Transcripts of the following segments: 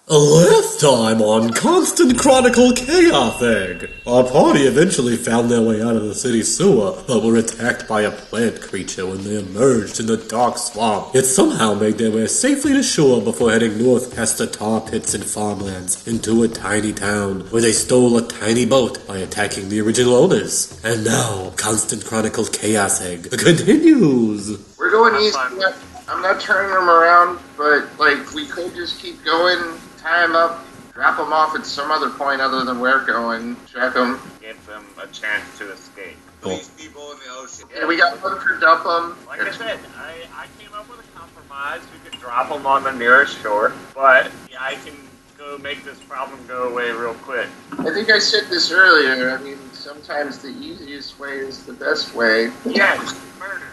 Last time on Constant Chronicle Chaos Egg, our party eventually found their way out of the city sewer, but were attacked by a plant creature when they emerged in the dark swamp. Yet somehow made their way safely to shore before heading north past the tar pits and farmlands into a tiny town, where they stole a tiny boat by attacking the original owners. And now, Constant Chronicle Chaos Egg continues! We're going east. I'm not turning them around, but, we could just keep going, tie them up, drop them off at some other point other than we're going, check them. Give them a chance to escape. Cool. These people in the ocean. Yeah, we got one for dump them. Like I said, I came up with a compromise. We could drop them on the nearest shore, but yeah, I can go make this problem go away real quick. I think I said this earlier. I mean, sometimes the easiest way is the best way. Yes, murder.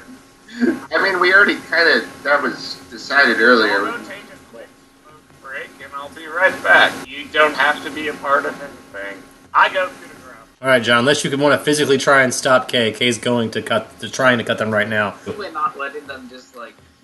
I mean, we already that was decided earlier. I'll go take a quick smoke break, and I'll be right back. You don't have to be a part of anything. I go to the ground. Alright, John, unless you want to physically try and stop Kay. Kay's trying to cut them right now. Probably not letting them just,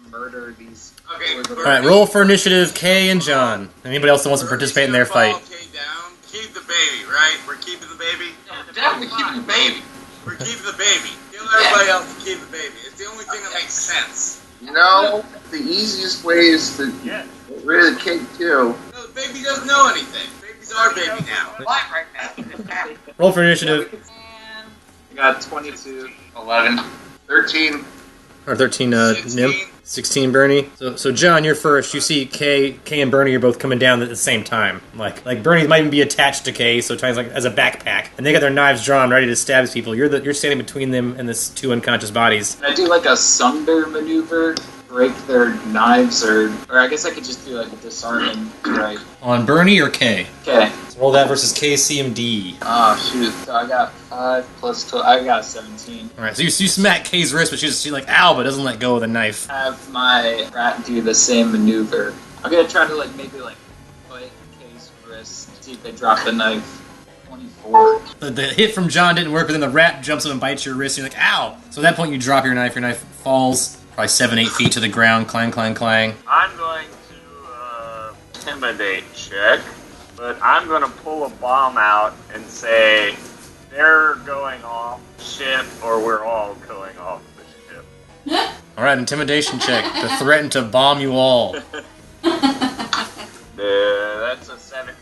murder these... Okay, Alright, roll for initiative, Kay and John. Anybody else that wants to participate in their fight? Kay down. Keep the baby, right? We're keeping the baby? Definitely keeping the baby. We're keeping the baby. Kill everybody else to keep the baby. It's the only thing that makes sense. You know, the easiest way is to get rid of the kid, too. No, the baby doesn't know anything. Baby's our baby now. Right now. Roll for initiative. I got 22. 11. 13. Or 13, Nim. 16. 16, Bernie. So John, you're first. You see Kay and Bernie are both coming down at the same time. Like Bernie might even be attached to Kay, so Tiny's as a backpack. And they got their knives drawn, ready to stab these people. You're standing between them and this two unconscious bodies. Can I do a sunder maneuver? Break their knives, or I guess I could just do a disarming right. On Bernie or Kay? Okay. So roll that versus KCMD. Oh, shoot. So I got 5 plus 12. I got 17. Alright, so you smack Kay's wrist, but she's like, ow, but doesn't let go of the knife. Have my rat do the same maneuver. I'm gonna try to, maybe put Kay's wrist, see if they drop the knife. 24. The hit from John didn't work, but then the rat jumps up and bites your wrist, and you're like, ow! So at that point, you drop your knife falls probably 7-8 feet to the ground, clang, clang, clang. I'm going to intimidate check, but I'm going to pull a bomb out and say they're going off the ship or we're all going off the ship. Alright, intimidation check to threaten to bomb you all. That's a 17.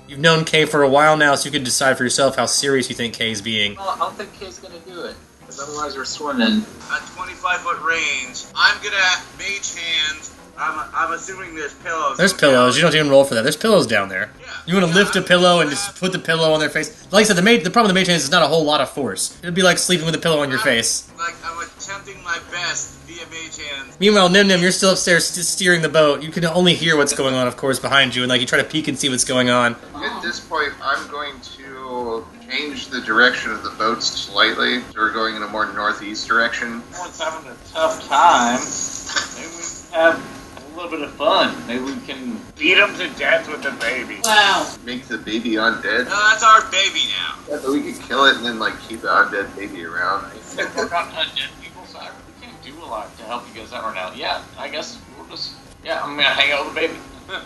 You've known Kay for a while now, so you can decide for yourself how serious you think Kay's being. Well, I don't think Kay's gonna do it, because otherwise we're swimming. At 25-foot range, I'm gonna mage hand. I'm assuming there's pillows. There's pillows. You don't even roll for that. There's pillows down there. Yeah. You want to lift a pillow and just put the pillow on their face. Like I said, the problem with the mage hand is not a whole lot of force. It'd be like sleeping with a pillow on your face. I'm attempting my best via mage hand. Meanwhile, Nim, you're still upstairs steering the boat. You can only hear what's going on, of course, behind you, and you try to peek and see what's going on. At this point, I'm going to change the direction of the boats slightly. So we're going in a more northeast direction. Everyone's having a tough time. Maybe we can have a little bit of fun. Maybe we can beat them to death with the baby. Wow. Make the baby undead. No, that's our baby now. Yeah, but we could kill it and then keep the undead baby around. We're not undead people, so I really can't do a lot to help you guys out right now. Yeah, I guess we'll just... Yeah, I'm gonna hang out with the baby.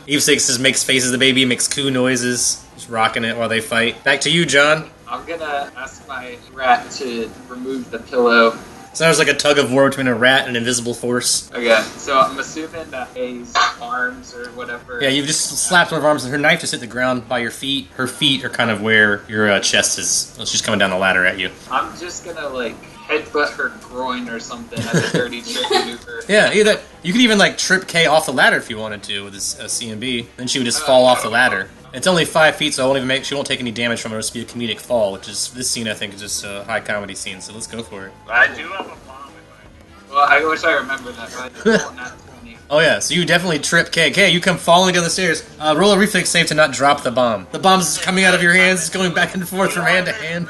Eve Six just makes faces at the baby, makes coo noises, just rocking it while they fight. Back to you, John. I'm gonna ask my rat to remove the pillow. Sounds like a tug of war between a rat and an invisible force. Okay, so I'm assuming that A's arms or whatever... Yeah, you've just slapped one of her arms, and her knife just hit the ground by your feet. Her feet are kind of where your chest is. She's coming down the ladder at you. I'm just gonna, headbutt her groin or something as a dirty trick maneuver. Yeah, either you could even trip Kay off the ladder if you wanted to with this CMB. Then she would just fall off the ladder. It's only 5 feet, so she won't take any damage from it. It'll just be a comedic fall, which is this scene I think is just a high comedy scene. So let's go for it. I do have a bomb in my hand. Well, I wish I remembered that, but I didn't not 20. Oh yeah, so you definitely trip Kay. Kay, you come falling down the stairs. Roll a reflex save to not drop the bomb. The bomb's coming out of your hands, it's going back and forth from hand to hand.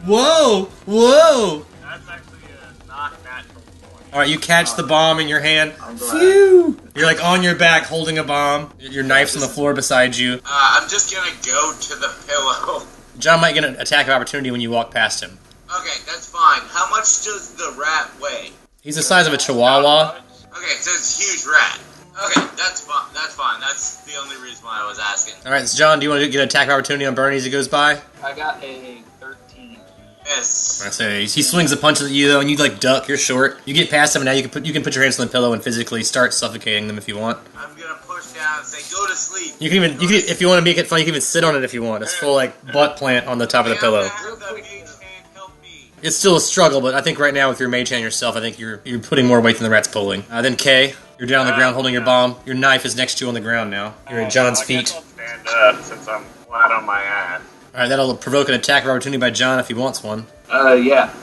Whoa! Whoa! That's actually a not natural point. Alright, you catch the bomb in your hand. I'm glad. Phew! You're on your back holding a bomb. Your knife's on the floor beside you. I'm just gonna go to the pillow. John might get an attack of opportunity when you walk past him. Okay, that's fine. How much does the rat weigh? He's the size of a chihuahua. Okay, so it's a huge rat. Okay, that's fine. That's fine. That's the only reason why I was asking. All right, so John, do you want to get an attack opportunity on Bernie as he goes by? I got a 13. Yes. I say he swings a punch at you though, and you like duck. You're short. You get past him, and now you can put your hands on the pillow and physically start suffocating them if you want. I'm gonna push down and say, "Go to sleep." You can if you want to make it fun, you can even sit on it if you want. It's full like butt plant on the top of the pillow. Have the mage hand help me. It's still a struggle, but I think right now with your mage hand yourself, I think you're putting more weight than the rat's pulling. Then Kay, you're down on the ground holding your bomb. Your knife is next to you on the ground now. You're at John's I guess feet. I'll stand up since I'm flat on my ass. All right, that'll provoke an attack of opportunity by John if he wants one. Yeah.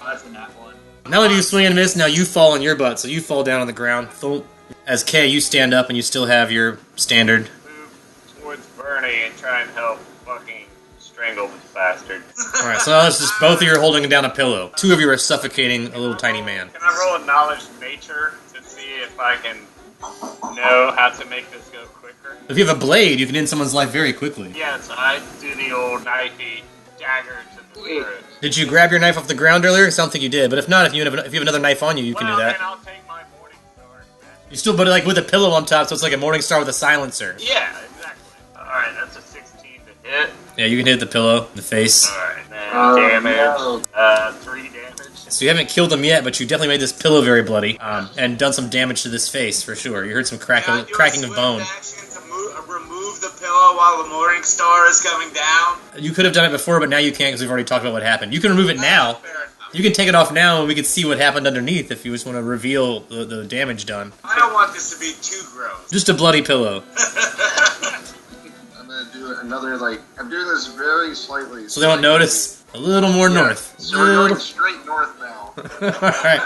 That's a nat one. Not only do you swing and miss, now you fall on your butt, so you fall down on the ground. As Kay, you stand up and you still have your standard. Move towards Bernie and try and help fucking strangle this bastard. Alright, so now it's just both of you are holding down a pillow. Two of you are suffocating a little tiny man. Can I roll a knowledge of nature to see if I can know how to make this go quicker? If you have a blade, you can end someone's life very quickly. Yes, I do the old knifey dagger to the throat. Did you grab your knife off the ground earlier? I don't think you did, but if not, if you have another knife on you, you can do Then that. I'll take my morning star. You still, but like with a pillow on top, so it's like a morning star with a silencer. Yeah, exactly. Alright, that's a 16 to hit. Yeah, you can hit the pillow, in the face. Alright, then no. damage. 3 damage. So you haven't killed him yet, but you definitely made this pillow very bloody, and done some damage to this face for sure. You heard some Can I do a cracking of swift bone. action to remove the pillow while the morning star is coming down? You could have done it before, but now you can't because we've already talked about what happened. You can remove it now. Fair enough. You can take it off now, and we can see what happened underneath if you just want to reveal the damage done. I don't want this to be too gross. Just a bloody pillow. I'm gonna do another, I'm doing this very slightly. So they won't notice. A little more north. So we're going straight north now. Alright.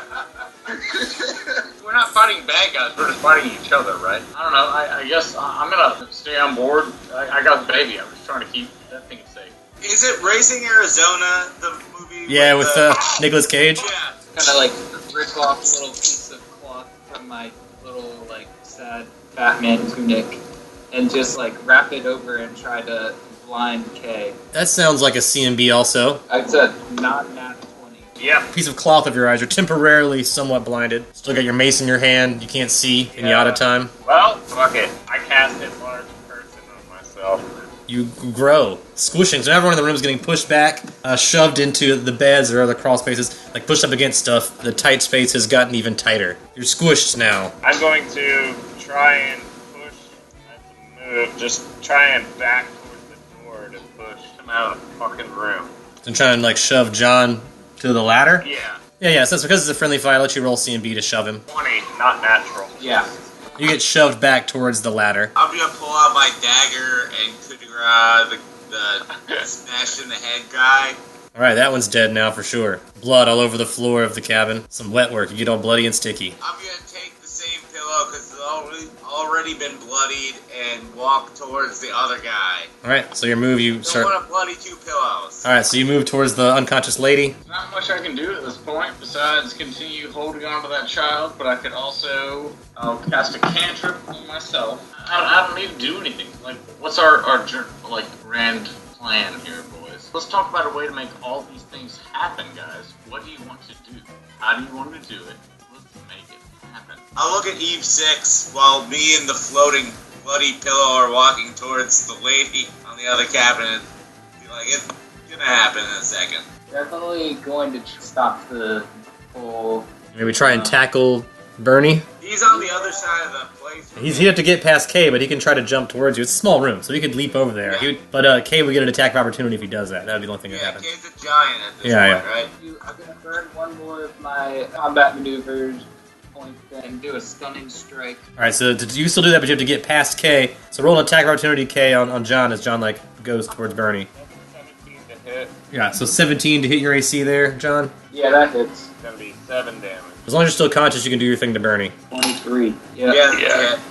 We're not fighting bad guys, we're just fighting each other, right? I don't know, I guess I'm gonna stay on board. I got the baby, I'm just trying to keep that thing safe. Is it Racing Arizona, the movie? Yeah, with Nicolas Cage. Yeah. Kind of like rip off a little piece of cloth from my little like sad Batman tunic and just like wrap it over and try to blind K. That sounds like a CMB also. I said not nat 20. Yep. Piece of cloth of your eyes. You're temporarily somewhat blinded. Still got your mace in your hand. You can't see in Yada time. Well, fuck it. I cast a large person on myself. You grow, squishing. So everyone in the room is getting pushed back, shoved into the beds or other crawl spaces, like pushed up against stuff. The tight space has gotten even tighter. You're squished now. I'm going to try and push. That's a move. Just try and back towards the door to push him out of the fucking room. So I'm trying to like shove John to the ladder. Yeah. Yeah. So that's because it's a friendly fight. I'll let you roll CMB to shove him. 20, not natural. Yeah. You get shoved back towards the ladder. I'm gonna pull out my dagger and Kudigra, the smash in the head guy. Alright, that one's dead now for sure. Blood all over the floor of the cabin. Some wet work. You get all bloody and sticky. I'm gonna take the same pillow because it's already been bloodied and walk towards the other guy. Alright, so your move, you Don't start... want to bloody 2 pillows. Alright, so you move towards the unconscious lady. Not much I can do at this point besides continue holding on to that child, but I could also cast a cantrip on myself. I don't need to do anything. Like, what's our grand plan here, boys? Let's talk about a way to make all these things happen, guys. What do you want to do? How do you want to do it? Let's make it happen. I'll look at Eve 6 while me and the floating bloody pillow are walking towards the lady on the other cabinet. Be like, it's gonna happen in a second. Definitely going to stop the whole. Maybe try and tackle Bernie. He's on the other side of the place. He'd have to get past Kay, but he can try to jump towards you. It's a small room, so he could leap over there. Yeah. But Kay would get an attack of opportunity if he does that. That would be the only thing that Yeah, happens. Kay's a giant at this Yeah, point, right? I'm gonna burn one more of my combat maneuvers, point thing, do a stunning strike. Alright, so you still do that, but you have to get past Kay. So roll an attack of opportunity, Kay, on John as John, goes towards Bernie. 17 to hit. Yeah, so 17 to hit your AC there, John. Yeah, that hits. It's gonna be 7 damage. As long as you're still conscious, you can do your thing to Bernie. 23. Yeah.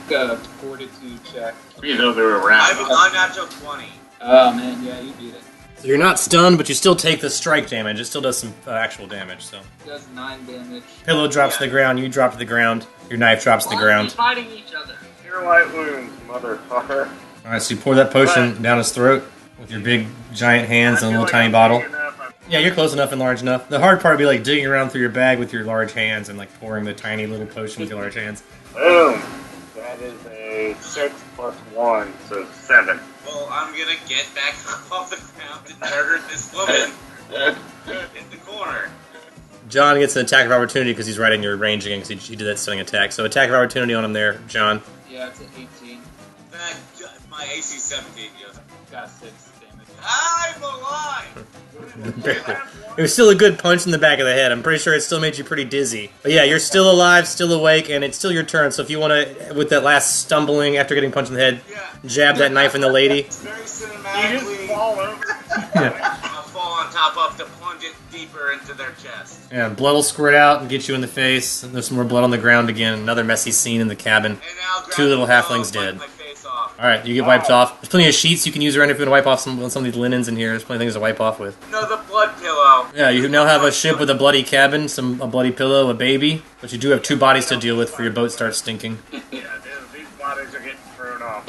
Yeah. Fortitude check. You know they were around. I have an unnatural 20. Oh man, yeah, you beat it. So you're not stunned, but you still take the strike damage. It still does some actual damage, so. Does 9 damage. Pillow drops to the ground, you drop to the ground, your knife drops to the ground. Fighting each other. Cure light wounds, motherfucker. Alright, so you pour that potion down his throat with your big, giant hands and a little tiny bottle. Yeah, you're close enough and large enough. The hard part would be like digging around through your bag with your large hands and like pouring the tiny little potion with your large hands. Boom. Down. That is a 6 plus 1, so 7. Well, I'm gonna get back off the ground and murder this woman in the corner. John gets an attack of opportunity because he's right in your range again because he did that stunning attack. So attack of opportunity on him there, John. Yeah, it's an 18. My AC 17, yes. Got 6 damage. I'm alive! It was still a good punch in the back of the head. I'm pretty sure it still made you pretty dizzy. But yeah, you're still alive, still awake, and it's still your turn. So if you want to, with that last stumbling after getting punched in the head, jab that knife in the lady. It's very You cinematically. just fall over. I'll fall on top of to plunge it deeper into their chest. Yeah, blood will squirt out and get you in the face. And there's some more blood on the ground again. Another messy scene in the cabin. And I'll grab 2 little the pillow halflings and wipe dead. my face off. Alright, you get wiped off. There's plenty of sheets you can use around if you want to wipe off some of these linens in here. There's plenty of things to wipe off with. No, the blood pillow. Yeah, you now have a ship with a bloody cabin, a bloody pillow, a baby. But you do have 2 bodies to deal with before your boat starts stinking. Yeah, these bodies are getting thrown off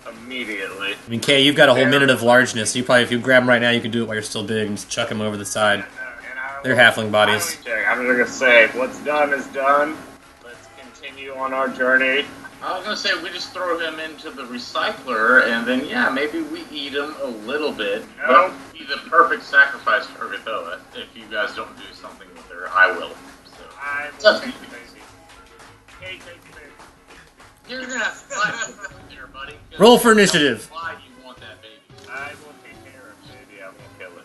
immediately. I mean, Kay, you've got a whole minute of largeness. You probably, if you grab them right now, you can do it while you're still big and just chuck them over the side. They're halfling bodies. I'm just gonna say, what's done is done. Let's continue on our journey. I was gonna say we just throw him into the recycler, and then maybe we eat him a little bit. No. But be the perfect sacrifice for Gathoa if you guys don't do something with her. I will. So I will take the baby. Hey, take the baby. you're gonna have to fly there, buddy. Roll for initiative. Why you want that baby? I will take care of baby. I won't kill it.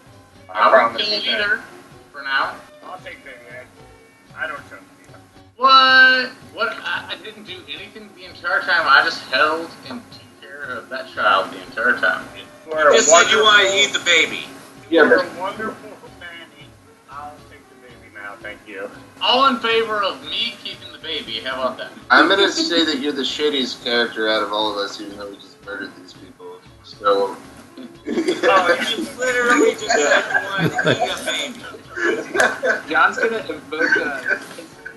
I won't promise kill it you that. either. For now. I'll take baby. I don't trust you. What? What? I didn't do anything the entire time. I just held and took care of that child the entire time. You are You just said you want to eat the baby. You're a wonderful nanny. I'll take the baby now. Thank you. All in favor of me keeping the baby. How about that? I'm gonna say that you're the shadiest character out of all of us, even though we just murdered these people. So. You literally just said you wanted to eat a baby. John's gonna invoke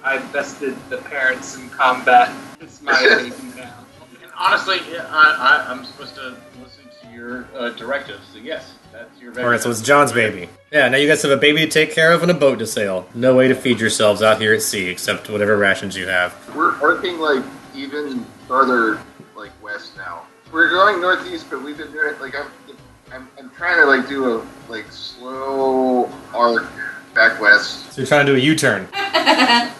I bested the parents in combat. It's my baby now. And honestly, I'm supposed to listen to your directives. So yes, that's your baby. Alright, so it's John's baby. Yeah, now you guys have a baby to take care of and a boat to sail. No way to feed yourselves out here at sea, except whatever rations you have. We're working like even farther like west now. We're going northeast, but we've been doing it like I'm trying to like do a like slow arc back west. So you're trying to do a U-turn.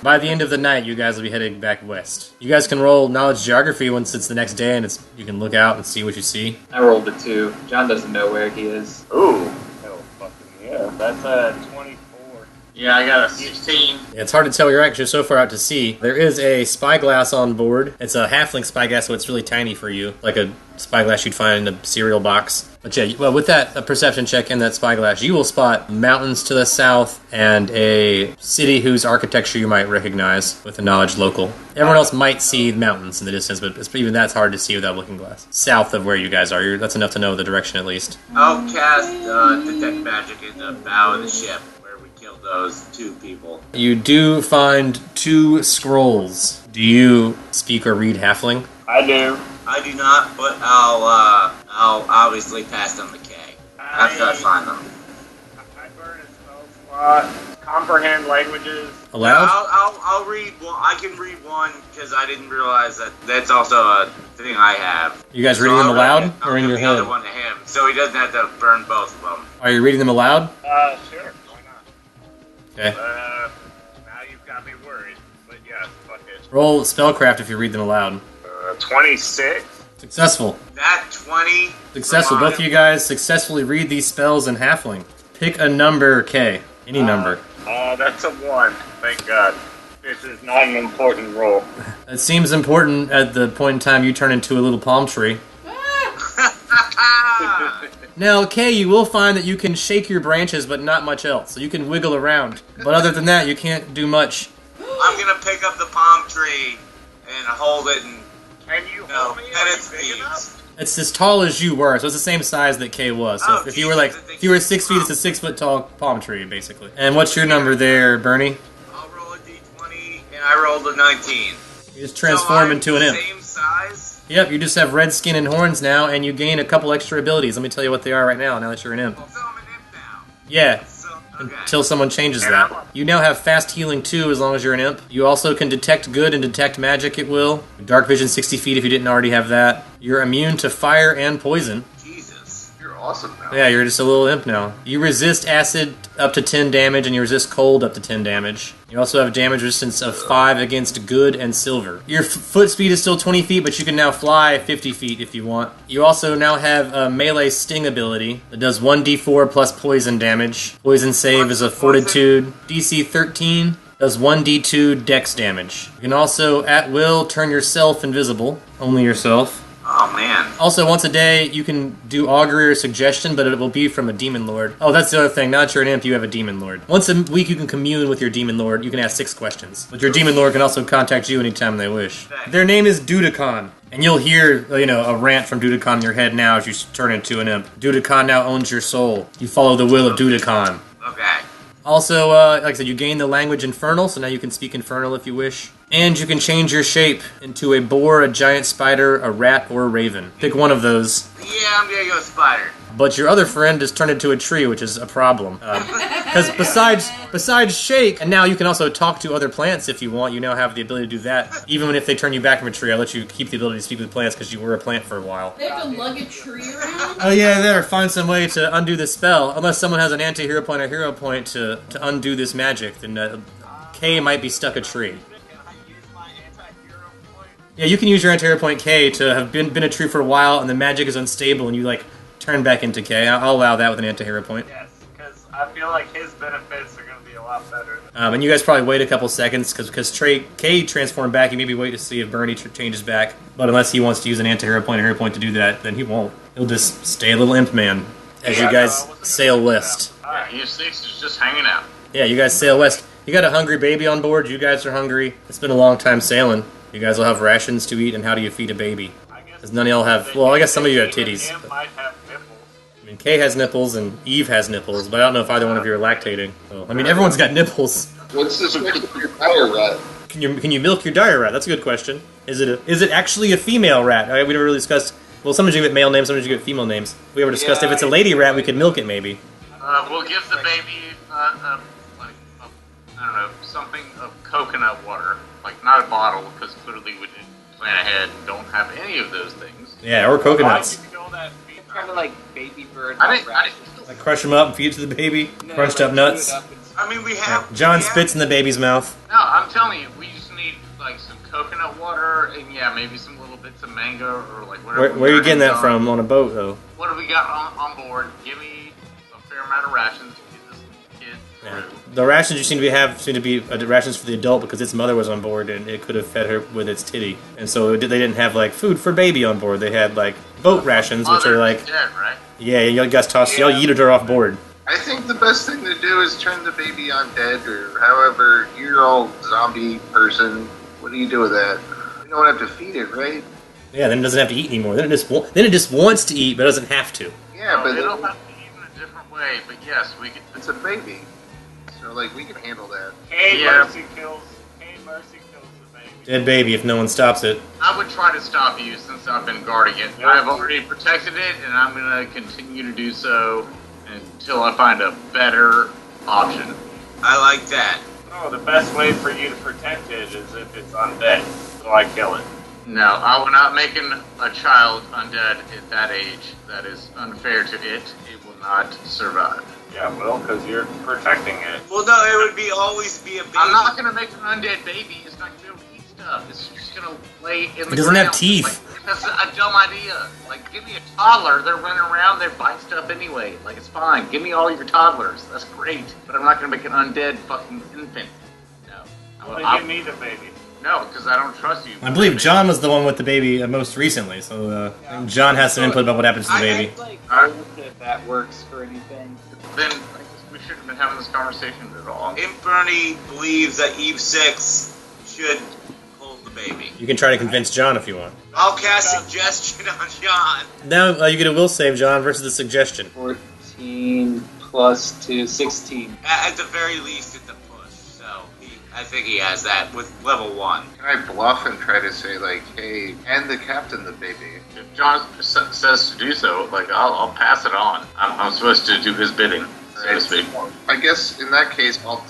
By the end of the night, you guys will be heading back west. You guys can roll knowledge geography once it's the next day, and you can look out and see what you see. I rolled a 2. John doesn't know where he is. Ooh. Oh, fucking yeah. That's a 24. Yeah, I got a 16. Yeah, it's hard to tell. You're actually so far out to sea. There is a spyglass on board. It's a halfling spyglass, so it's really tiny for you, like a spyglass you'd find in a cereal box. But yeah, well, with that a perception check and that spyglass, you will spot mountains to the south and a city whose architecture you might recognize with a knowledge local. Everyone else might see mountains in the distance, but even that's hard to see without looking glass. South of where you guys are, that's enough to know the direction at least. I'll cast Detect Magic in the bow of the ship where we killed those 2 people. You do find 2 scrolls. Do you speak or read halfling? I do. I do not, but I'll obviously pass them to Kay after I find them. I burn a spell slot. Comprehend languages. Allowed? I'll read one. I can read one because I didn't realize that that's also a thing I have. You guys reading them I'll aloud read- or in I'll your give the other head? one to him, so he doesn't have to burn both of them. Are you reading them aloud? Sure. Why not? Okay. Now you've got me worried. But yes, fuck it. Roll spellcraft if you read them aloud. 26. Successful. That 20. Successful. Both of you guys successfully read these spells in halfling. Pick a number, K. Any number. That's a 1. Thank God. This is not an important roll. It seems important at the point in time you turn into a little palm tree. Now, Kay, you will find that you can shake your branches, but not much else. So you can wiggle around. But other than that, you can't do much. I'm gonna pick up the palm tree and hold it and Can you hold me? pet Are its you big enough? leaves. It's as tall as you were, so it's the same size that Kay was. So Oh, if you were like, if you were 6 feet, it's a 6 foot tall palm tree, basically. And what's your number there, Bernie? I'll roll a d20 and I rolled a 19. You just transform so into an imp. Same size. Yep, you just have red skin and horns now, and you gain a couple extra abilities. Let me tell you what they are right now that you're an imp. So I'm an imp now. Yeah, So until someone changes that. You now have fast healing too, as long as you're an imp. You also can detect good and detect magic at will. Dark vision 60 feet if you didn't already have that. You're immune to fire and poison. Jesus. You're awesome now. Yeah, you're just a little imp now. You resist acid up to 10 damage, and you resist cold up to 10 damage. You also have damage resistance of 5 against good and silver. Your foot speed is still 20 feet, but you can now fly 50 feet if you want. You also now have a melee sting ability that does 1d4 plus poison damage. Poison save is a fortitude. DC 13 does 1d2 dex damage. You can also, at will, turn yourself invisible. Only yourself. Oh, man. Also, once a day, you can do augury or suggestion, but it will be from a demon lord. Oh, that's the other thing. Now that you're an imp, you have a demon lord. Once a week, you can commune with your demon lord. You can ask 6 questions. But your demon lord can also contact you anytime they wish. Their name is Dudicon. And you'll hear, a rant from Dudicon in your head now as you turn into an imp. Dudicon now owns your soul. You follow the will of Dudicon. Okay. Also, like I said, you gain the language Infernal, so now you can speak Infernal if you wish. And you can change your shape into a boar, a giant spider, a rat, or a raven. Pick one of those. Yeah, I'm gonna go spider. But your other friend is turned into a tree, which is a problem. Because besides shake, and now you can also talk to other plants if you want. You now have the ability to do that. Even if they turn you back from a tree, I'll let you keep the ability to speak with plants because you were a plant for a while. They have to lug a tree around? Oh yeah, there. Find some way to undo the spell. Unless someone has an anti-hero point or hero point to undo this magic, then K might be stuck a tree. Yeah, you can use your anti-hero point K to have been a tree for a while, and the magic is unstable, and you turn back into K. I'll allow that with an anti-hero point. Yes, because I feel like his benefits are going to be a lot better. And you guys probably wait a couple seconds because K transformed back. You maybe wait to see if Bernie changes back. But unless he wants to use an anti-hero point or hero point to do that, then he won't. He'll just stay a little imp man as you guys sail west. Alright, E6 is just hanging out. Yeah, you guys sail west. You got a hungry baby on board. You guys are hungry. It's been a long time sailing. You guys will have rations to eat, and how do you feed a baby? Because none of y'all have... Well, I guess some of you have titties. Might have nipples. I mean, Kay has nipples, and Eve has nipples, but I don't know if either one of you are lactating. So, I mean, everyone's got nipples. What's this with your fire rat? Can you milk your dire rat? That's a good question. Is it actually a female rat? We never really discussed... Well, sometimes you get male names, sometimes you get female names. We ever discussed if it's a lady rat, we could milk it, maybe. We'll give the baby, I don't know, something of coconut water. Like, not a bottle, because clearly we didn't plan ahead and don't have any of those things. Yeah, or coconuts. Why did you go that feed? Kind of like baby bird. I didn't Like crush them up and feed it to the baby. Crunched up nuts. I mean, we have... John spits in the baby's mouth. No, I'm telling you, we just need, some coconut water and, maybe some little bits of mango or, whatever. Where are you getting that from? On a boat, though? What do we got on board? Give me a fair amount of rations to get this kid Yeah. through. The rations you seem to be rations for the adult because its mother was on board and it could have fed her with its titty. And so they didn't have food for baby on board. They had boat rations, which are Mother's dead, right? yeah, y'all guys y'all yeeted her off board. I think the best thing to do is turn the baby undead or however you're all zombie person. What do you do with that? You don't have to feed it, right? Yeah, then it doesn't have to eat anymore. Then it just wants to eat, but doesn't have to. Yeah, but it'll have to eat in a different way, but yes, we could. it's a baby. So, we can handle that. K Mercy kills the baby. Dead baby if no one stops it. I would try to stop you since I've been guarding it. I've already protected it, and I'm going to continue to do so until I find a better option. I like that. Oh, the best way for you to protect it is if it's undead, so I kill it. No, I will not make a child undead at that age. That is unfair to it. It will not survive. Yeah, well, because you're protecting it. Well, no, it would always be a baby. I'm not going to make an undead baby. It's not going to be able to eat stuff. It's just going to lay in the ground. It doesn't have teeth. That's a dumb idea. Give me a toddler. They're running around. They bite stuff anyway. It's fine. Give me all your toddlers. That's great. But I'm not going to make an undead fucking infant. No. Well, you need a baby. No, because I don't trust you. I believe John was the one with the baby most recently, so John has some input about what happens to the baby. If that works for anything. Then I guess we shouldn't have been having this conversation at all. Imp Bernie believes that Eve 6 should hold the baby. You can try to convince John if you want. I'll cast suggestion on John. Now you get a will save, John, versus the suggestion. 14 plus 2, 16. At the very least, it's a push. So I think he has that with level 1. Can I bluff and try to say, hey, and the captain the baby? If John says to do so, I'll pass it on. I'm supposed to do his bidding. So so to speak. I guess in that case, I'll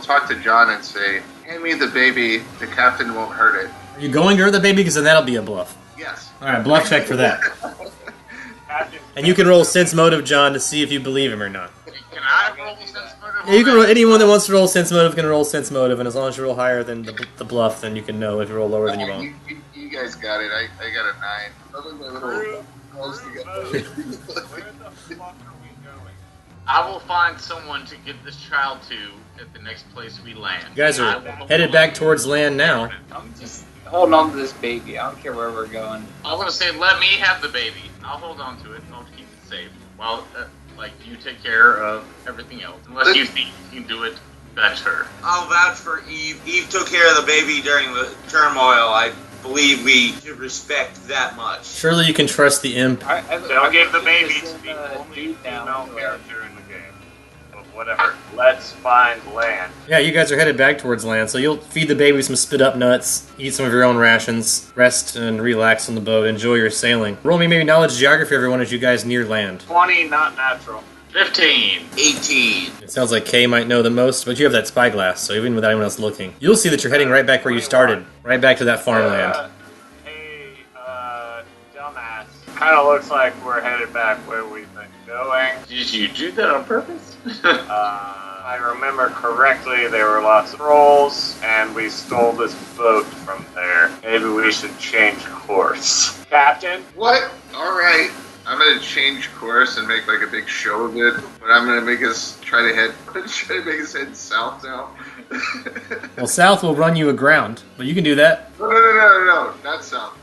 talk to John and say, hand me the baby. The captain won't hurt it. Are you going to hurt the baby? Because then that'll be a bluff. Yes. All right, bluff check for that. Captain, And you can roll sense motive, John, to see if you believe him or not. Can I roll sense motive? Yeah, you can roll, anyone that wants to roll sense motive can roll sense motive, and as long as you roll higher than the bluff, then you can know. If you roll lower, then you won't. You guys got it. I got a 9. Rubbing my little nose together. where the fuck are we going? I will find someone to get this child to at the next place we land. You guys I are will headed back towards land now. I'm just holding on to this baby. I don't care where we're going. I was gonna say, let me have the baby. I'll hold on to it and I'll keep it safe. While, you take care of everything else. Unless you think you can do it better. I'll vouch for Eve. Eve took care of the baby during the turmoil. I believe we should respect that much. Surely you can trust the imp. They'll give the baby Just to the only dude down female to character in the game. But whatever. Let's find land. Yeah, you guys are headed back towards land, so you'll feed the baby some spit up nuts, eat some of your own rations, rest and relax on the boat, enjoy your sailing. Roll me maybe knowledge geography, everyone, as you guys near land. 20, not natural. 15. 18. It sounds like Kay might know the most, but you have that spyglass, so even without anyone else looking, you'll see that you're heading right back where you started, right back to that farmland. Hey, dumbass. Kind of looks like we're headed back where we've been going. Did you do that on purpose? I remember correctly, there were lots of trolls, and we stole this boat from there. Maybe we should change course. Captain? What? All right. I'm gonna change course and make like a big show of it, but I'm gonna make us try to head south now. Well, south will run you aground, but you can do that. No, not south.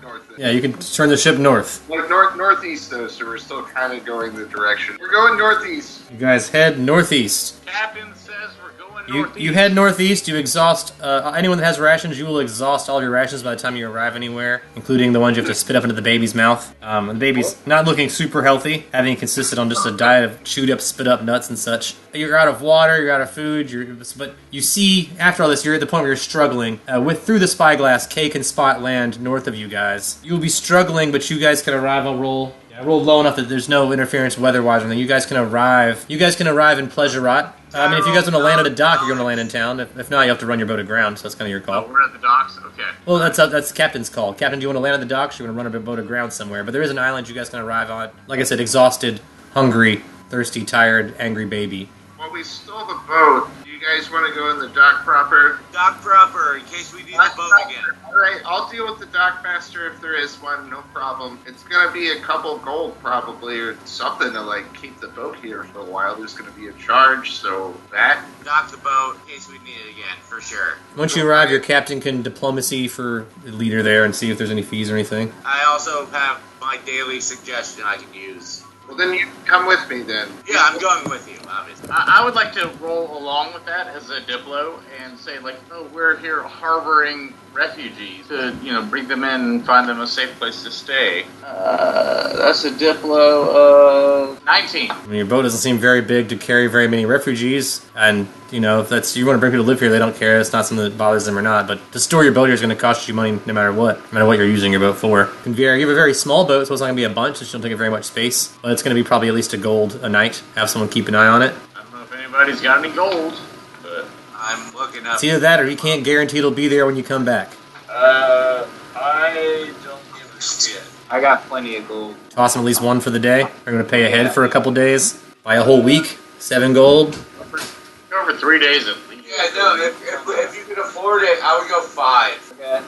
North. Yeah, you can turn the ship north. Like northeast though, so we're still kind of going the direction. We're going northeast. You guys head northeast. Captain says we're going northeast. You head northeast, you exhaust, anyone that has rations, you will exhaust all of your rations by the time you arrive anywhere, including the ones you have to spit up into the baby's mouth. The baby's not looking super healthy, having consisted on just a diet of chewed up, spit up nuts and such. You're out of water, you're out of food, but you see, after all this, you're at the point where you're struggling. Through the spyglass, Kay can spot land north of you guys. You'll be struggling, but you guys can arrive. I'll roll. I rolled low enough that there's no interference weather-wise or anything. You guys can arrive. You guys can arrive in Pleasurotte. I mean, if you guys want to land at a dock, you're going to land in town. If not, you have to run your boat aground, so that's kind of your call. Oh, we're at the docks? Okay. Well, that's the captain's call. Captain, do you want to land at the docks or you want to run a boat aground somewhere? But there is an island you guys can arrive on. Like I said, exhausted, hungry, thirsty, tired, angry baby. Well, we stole the boat. Do you guys want to go in the dock proper? Dock proper, in case we need the boat again. Alright, I'll deal with the dock master if there is one, no problem. It's gonna be a couple gold probably, or something to like keep the boat here for a while. There's gonna be a charge, so that. Dock the boat, in case we need it again, for sure. Once you arrive, your captain can diplomacy for the leader there and see if there's any fees or anything. I also have my daily suggestion I can use. Well, then you come with me then. Yeah, I'm going with you, obviously. I would like to roll along with that as a Diplo and say, like, oh, we're here harboring refugees to, bring them in and find them a safe place to stay. That's a Diplo of 19. I mean, your boat doesn't seem very big to carry very many refugees, and, if you want to bring people to live here, they don't care. It's not something that bothers them or not, but to store your boat here is going to cost you money no matter what you're using your boat for. You have a very small boat, so it's not going to be a bunch, so it don't take up very much space, but it's going to be probably at least a gold a night. Have someone keep an eye on it. I don't know if anybody's got any gold, but I'm looking up. It's either that or you can't guarantee it'll be there when you come back. I don't give a shit. I got plenty of gold. Toss them at least one for the day. They're going to pay ahead for a couple days. Buy a whole week. 7 gold. Over 3 days at least. Yeah, no, if you could afford it, I would go 5. Okay.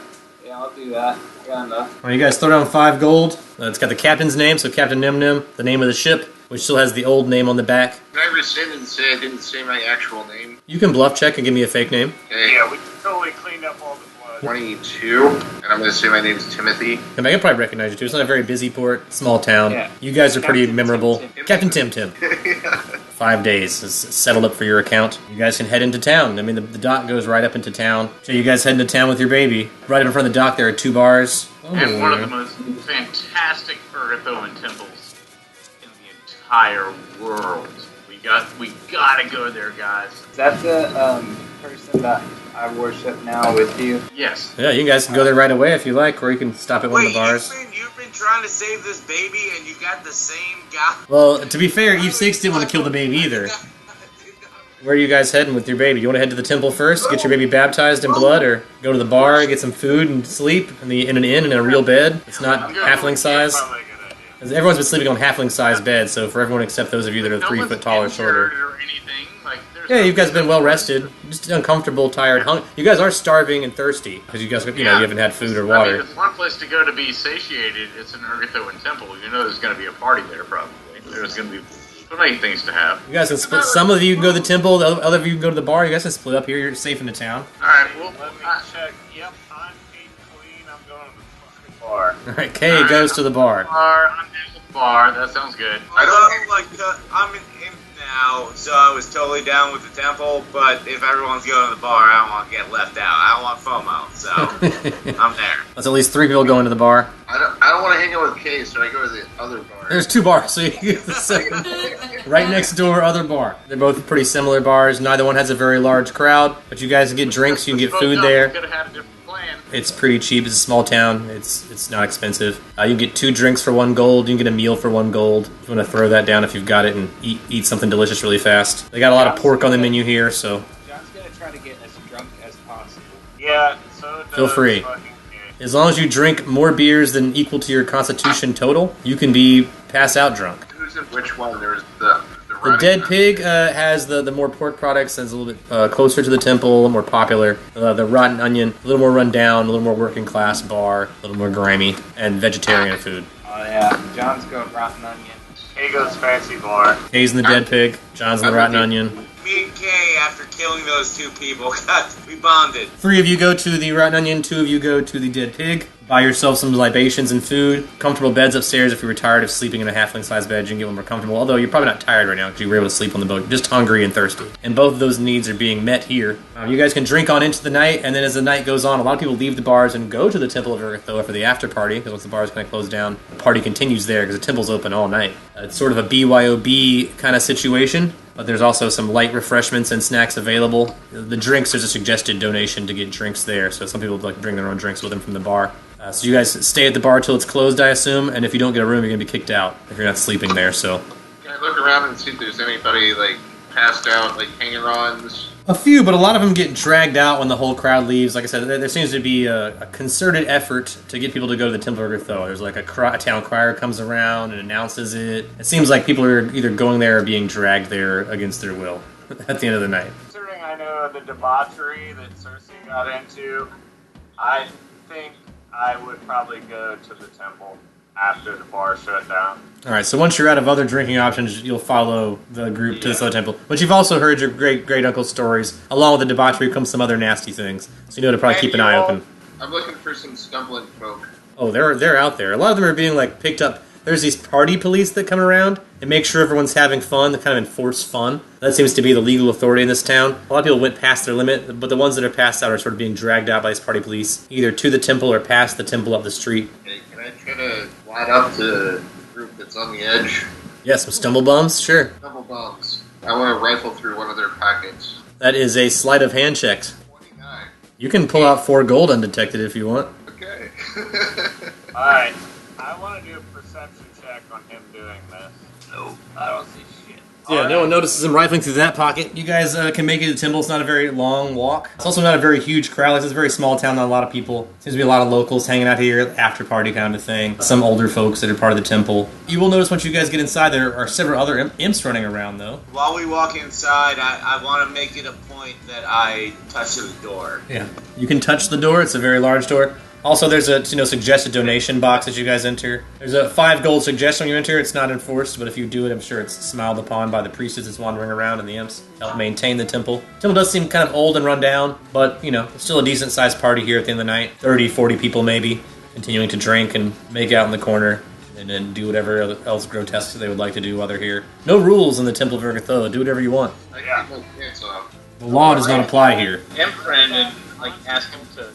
Yeah, I'll do that. I got enough. Well, you guys throw down 5 gold. It's got the captain's name, so Captain Nim Nim, the name of the ship, which still has the old name on the back. Can I rescind and say I didn't say my actual name? You can bluff check and give me a fake name. Okay. Yeah, we totally cleaned up all the blood. 22, and I'm going to say my name's Timothy. I can probably recognize you too. It's not a very busy port, small town. Yeah. You guys are pretty Captain memorable. Tim Tim. Captain Tim Tim. 5 days is settled up for your account. You guys can head into town. I mean, the dock goes right up into town. So you guys head into town with your baby. Right in front of the dock, there are 2 bars. And one of the most fantastic Ergothoan temples in the entire world. We gotta go there, guys. Is that the person that I worship now with you. Yes. Yeah, you guys can go there right away if you like, or you can stop at one of Wait, the bars. you've been trying to save this baby, and you got the same guy. Well, to be fair, Eve 6 didn't want to kill the baby either. Where are you guys heading with your baby? You want to head to the temple first, get your baby baptized in blood, or go to the bar, get some food and sleep in an inn in a real bed? It's not halfling size. Probably a good idea. 'Cause everyone's been sleeping on halfling size beds, so for everyone except those of you that are 3 foot tall or shorter. Or anything. Like, there's Yeah, you guys have been well rested, just uncomfortable, tired, you guys are starving and thirsty because you guys, you haven't had food or I mean, water. there's one place to go to be satiated. It's an Urgathoan temple. You know there's going to be a party there, probably. There's going to be plenty of things to have. You guys can split. Some of you can go to the temple, the other of you can go to the bar. You guys can split up here. You're safe in the town. All right, well, Let me check. Yep, I'm clean. I'm going to the fucking bar. All right, Kay goes to the bar. I'm down at the bar. That sounds good. I don't- I'm an imp now, so I was totally down with the temple, but if everyone's going to the bar, I don't want to get left out. I don't want FOMO, so I'm there. That's at least 3 people going to the bar. I don't want to hang out with Kay, so I go to the other bar. There's 2 bars, so you get the second. Right next door, other bar. They're both pretty similar bars. Neither one has a very large crowd, but you guys can get drinks. You can get food there. Could have had a different plan. It's pretty cheap. It's a small town. It's not expensive. You can get 2 drinks for 1 gold. You can get a meal for 1 gold. If you want to throw that down, if you've got it, and eat something delicious really fast. They got a lot of pork on the menu here, so John's gonna try to get as drunk as possible. Yeah, so Feel does free. fucking Kay. as long as you drink more beers than equal to your constitution total, you can be pass out drunk. Who's in which one? There's the The Dead Pig has the more pork products, and is a little bit closer to the temple, a little more popular. The Rotten Onion, a little more run down, a little more working class bar, a little more grimy, and vegetarian food. Oh yeah, John's going rotten onion. Kay goes fancy bar. Kay's in the Dead Pig, John's in the Rotten Onion. Me and Kay, after killing those 2 people, we bonded. 3 of you go to the Rotten Onion, 2 of you go to the Dead Pig. Buy yourself some libations and food. Comfortable beds upstairs if you were tired of sleeping in a halfling-sized bed. You can get one more comfortable. Although you're probably not tired right now because you were able to sleep on the boat. You're just hungry and thirsty. And both of those needs are being met here. You guys can drink on into the night, and then as the night goes on, a lot of people leave the bars and go to the Temple of Urgathoa for the after party, because once the bars kind of close down, the party continues there because the temple's open all night. It's sort of a BYOB kind of situation. But there's also some light refreshments and snacks available. The drinks, there's a suggested donation to get drinks there, so some people like to bring their own drinks with them from the bar. So you guys stay at the bar till it's closed, I assume, and if you don't get a room, you're going to be kicked out if you're not sleeping there, so... Can I look around and see if there's anybody, like, passed out, like, hanger-ons? A few, but a lot of them get dragged out when the whole crowd leaves. Like I said, there seems to be a concerted effort to get people to go to the Temple of Urgathoa. There's like a town crier comes around and announces it. It seems like people are either going there or being dragged there against their will at the end of the night. Considering I know the debauchery that Cersei got into, I think I would probably go to the temple after the bar shut down. All right, so once you're out of other drinking options, you'll follow the group to this other temple. But you've also heard your great-uncle's stories. Along with the debauchery comes some other nasty things. So you know to probably keep an eye open. I'm looking for some stumbling folk. Oh, they're out there. A lot of them are being, like, picked up. There's these party police that come around and make sure everyone's having fun, that kind of enforce fun. That seems to be the legal authority in this town. A lot of people went past their limit, but the ones that are passed out are sort of being dragged out by these party police, either to the temple or past the temple up the street. Okay, can I try to line up the group that's on the edge? Yeah, some stumble bums? Sure. Double bombs. I want to rifle through one of their pockets. That is a sleight of hand check. 29. You can pull out 4 gold undetected if you want. Okay. Alright, I want to do a perception check on him doing this. Nope, I don't see shit. Yeah, no one notices him rifling through that pocket. You guys can make it to the temple. It's not a very long walk. It's also not a very huge crowd. It's a very small town, not a lot of people. Seems to be a lot of locals hanging out here, after party kind of thing. Some older folks that are part of the temple. You will notice once you guys get inside, there are several other imps running around, though. While we walk inside, I want to make it a point that I touch the door. Yeah. You can touch the door. It's a very large door. Also, there's a suggested donation box as you guys enter. There's a 5 gold suggestion when you enter. It's not enforced, but if you do it, I'm sure it's smiled upon by the priestess that's wandering around and the imps to help maintain the temple. The temple does seem kind of old and run down, but, it's still a decent-sized party here at the end of the night. 30, 40 people maybe, continuing to drink and make out in the corner, and then do whatever else grotesque they would like to do while they're here. No rules in the Temple of Urgathoa. Do whatever you want. I got my pants off. The law does not apply here. Imprint and ask him to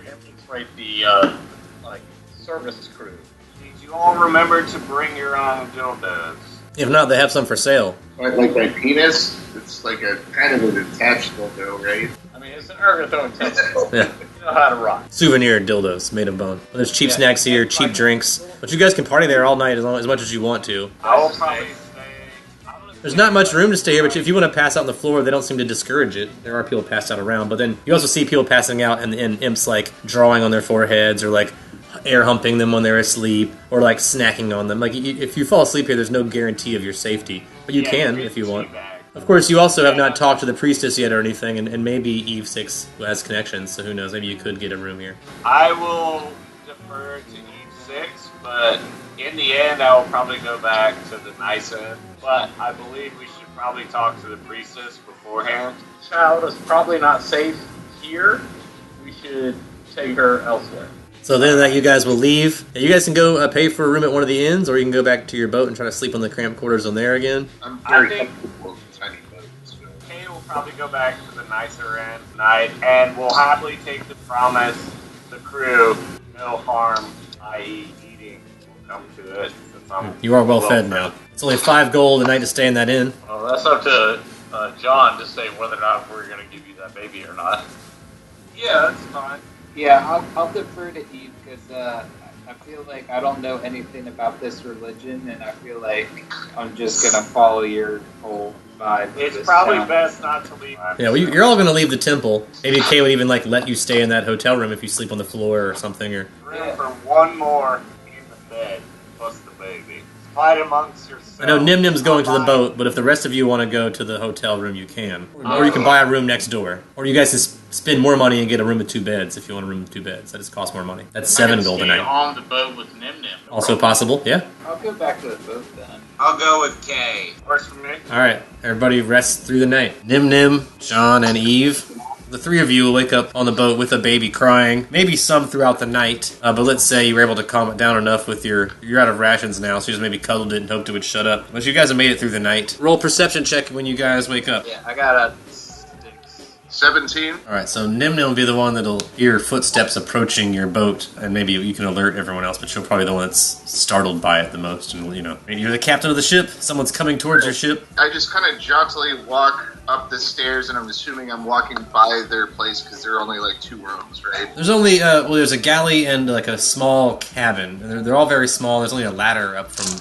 infiltrate the service crew. Did you all remember to bring your own dildos? If not, they have some for sale. Like my penis, it's like a kind of an attached dildo, right? mean, it's an ergothrowing temple. Yeah. You know how to rock. Souvenir dildos made of bone. Well, there's cheap Yeah. snacks here, cheap drinks. But you guys can party there all night as much as you want to. I will probably stay. There's not much room to stay here, but if you want to pass out on the floor, they don't seem to discourage it. There are people passed out around, but then you also see people passing out and imps like drawing on their foreheads or like air humping them when they're asleep or like snacking on them. Like if you fall asleep here, there's no guarantee of your safety, but you can if you want. Of course, you also have not talked to the priestess yet or anything, and maybe Eve 6 has connections, so who knows, maybe you could get a room here. I will defer to Eve 6, but in the end, I will probably go back to the nice end. But I believe we should probably talk to the priestess beforehand. Child is probably not safe here. We should take her elsewhere. So then that you guys will leave. You guys can go pay for a room at one of the inns, or you can go back to your boat and try to sleep on the cramped quarters on there again. I'm I very think- comfortable with tiny boats. So. Kay will probably go back to the nicer end tonight, and we'll happily take the promise the crew no harm, i.e. eating, will come to it. Since I'm You are well fed now. It's only 5 gold a night to stay in that inn. Well, that's up to John to say whether or not we're going to give you that baby or not. Yeah, that's fine. Yeah, I'll defer to Eve because I feel like I don't know anything about this religion, and I feel like I'm just gonna follow your whole vibe. of It's this probably town. best not to leave. Yeah, well, you're all going to leave the temple. Maybe Kay would even like let you stay in that hotel room if you sleep on the floor or something. Or Room for one more in the bed, plus the baby. Fight amongst yourselves. I know Nim Nim's going to the boat, but if the rest of you want to go to the hotel room, you can. Or you can buy a room next door. Or you guys can spend more money and get a room with 2 beds if you want a room with 2 beds. That just costs more money. That's 7 gold a night. On the boat with Nim Nim. Also possible, yeah. I'll go back to the boat then. I'll go with K. Works for me. Alright, everybody rest through the night. Nim Nim, John, and Eve. The 3 of you will wake up on the boat with a baby crying. Maybe some throughout the night, but let's say you were able to calm it down enough with you're out of rations now, so you just maybe cuddled it and hoped it would shut up. But you guys have made it through the night. Roll perception check when you guys wake up. Yeah, I got a 6. 17. Alright, so Nim Nim will be the one that'll hear footsteps approaching your boat, and maybe you can alert everyone else, but she'll probably be the one that's startled by it the most. And, you know, you're the captain of the ship, someone's coming towards your ship. I just kind of jauntily walk up the stairs, and I'm assuming I'm walking by their place because there are only like 2 rooms, right? There's only, there's a galley and like a small cabin, and they're all very small. There's only a ladder up from